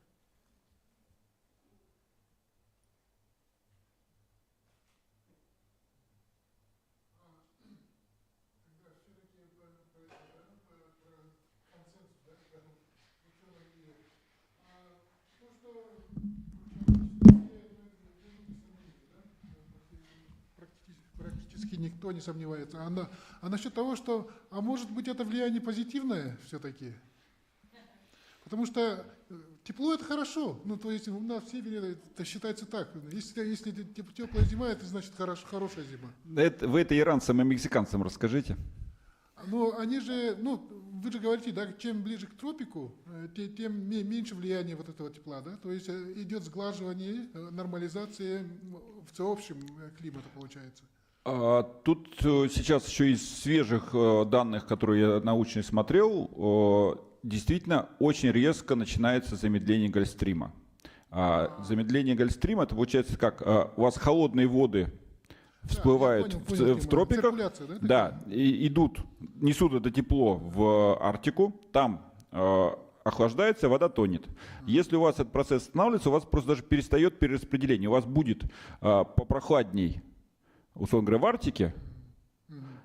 Практически никто не сомневается. А насчет того, что, а может быть, это влияние позитивное все-таки? Потому что тепло – это хорошо. Ну, то есть у нас в севере это считается так. Если теплая зима, это значит хорошая зима. Вы это иранцам и мексиканцам расскажите. Но они же, ну, вы же говорите, да, чем ближе к тропику, тем меньше влияния вот этого тепла, да? То есть идет сглаживание, нормализация в общем климата получается. Тут сейчас еще из свежих данных, которые я научно смотрел, действительно очень резко начинается замедление Гольфстрима. Замедление Гольфстрима, это получается как, у вас холодные воды всплывают в тропиках, да, и несут это тепло в Арктику, там охлаждается, вода тонет. Если у вас этот процесс останавливается, у вас просто даже перестает перераспределение. У вас будет попрохладней, условно говоря, в Арктике,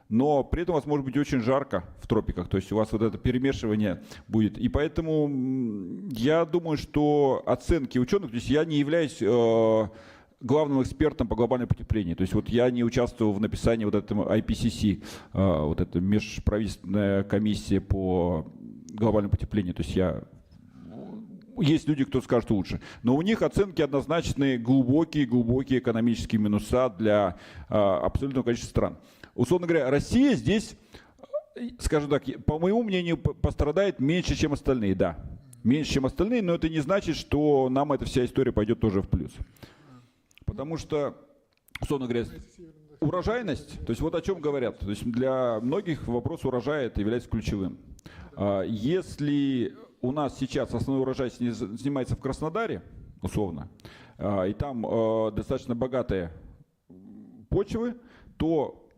но при этом у вас может быть очень жарко в тропиках, то есть у вас вот это перемешивание будет. И поэтому я думаю, что оценки ученых, то есть я не являюсь главным экспертом по глобальному потеплению. То есть вот я не участвовал в написании вот этого IPCC, вот эта межправительственная комиссия по глобальному потеплению. То есть есть люди, кто скажет лучше. Но у них оценки однозначные, глубокие экономические минуса для абсолютного количества стран. Условно говоря, Россия здесь, скажем так, по моему мнению, пострадает меньше, чем остальные. Да, меньше, чем остальные, но это не значит, что нам эта вся история пойдет тоже в плюс. Потому что, условно говоря, урожайность, то есть вот о чем говорят. То есть для многих вопрос урожая это является ключевым. Если у нас сейчас основной урожай снимается в Краснодаре, условно, и там достаточно богатые почвы, то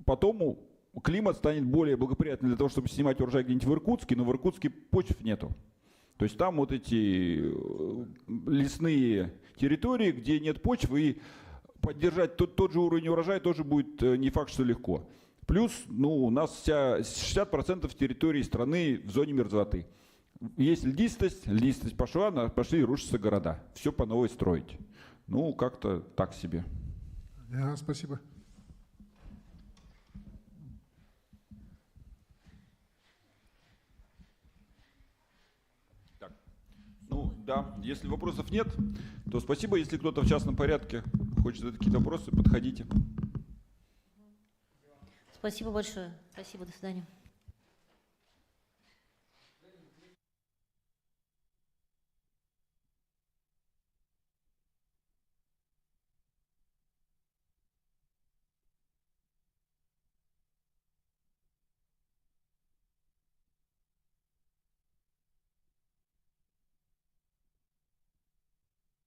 потом климат станет более благоприятным для того, чтобы снимать урожай где-нибудь в Иркутске, но в Иркутске почв нету. То есть там вот эти лесные территории, где нет почвы, и поддержать тот же уровень урожая тоже будет не факт, что легко. Плюс, у нас 60% территории страны в зоне мерзлоты. Есть льдистость пошла, пошли рушатся города. Все по новой строить. Как-то так себе. Спасибо. Да, если вопросов нет, то спасибо. Если кто-то в частном порядке хочет задать какие-то вопросы, подходите. Спасибо большое. Спасибо, до свидания.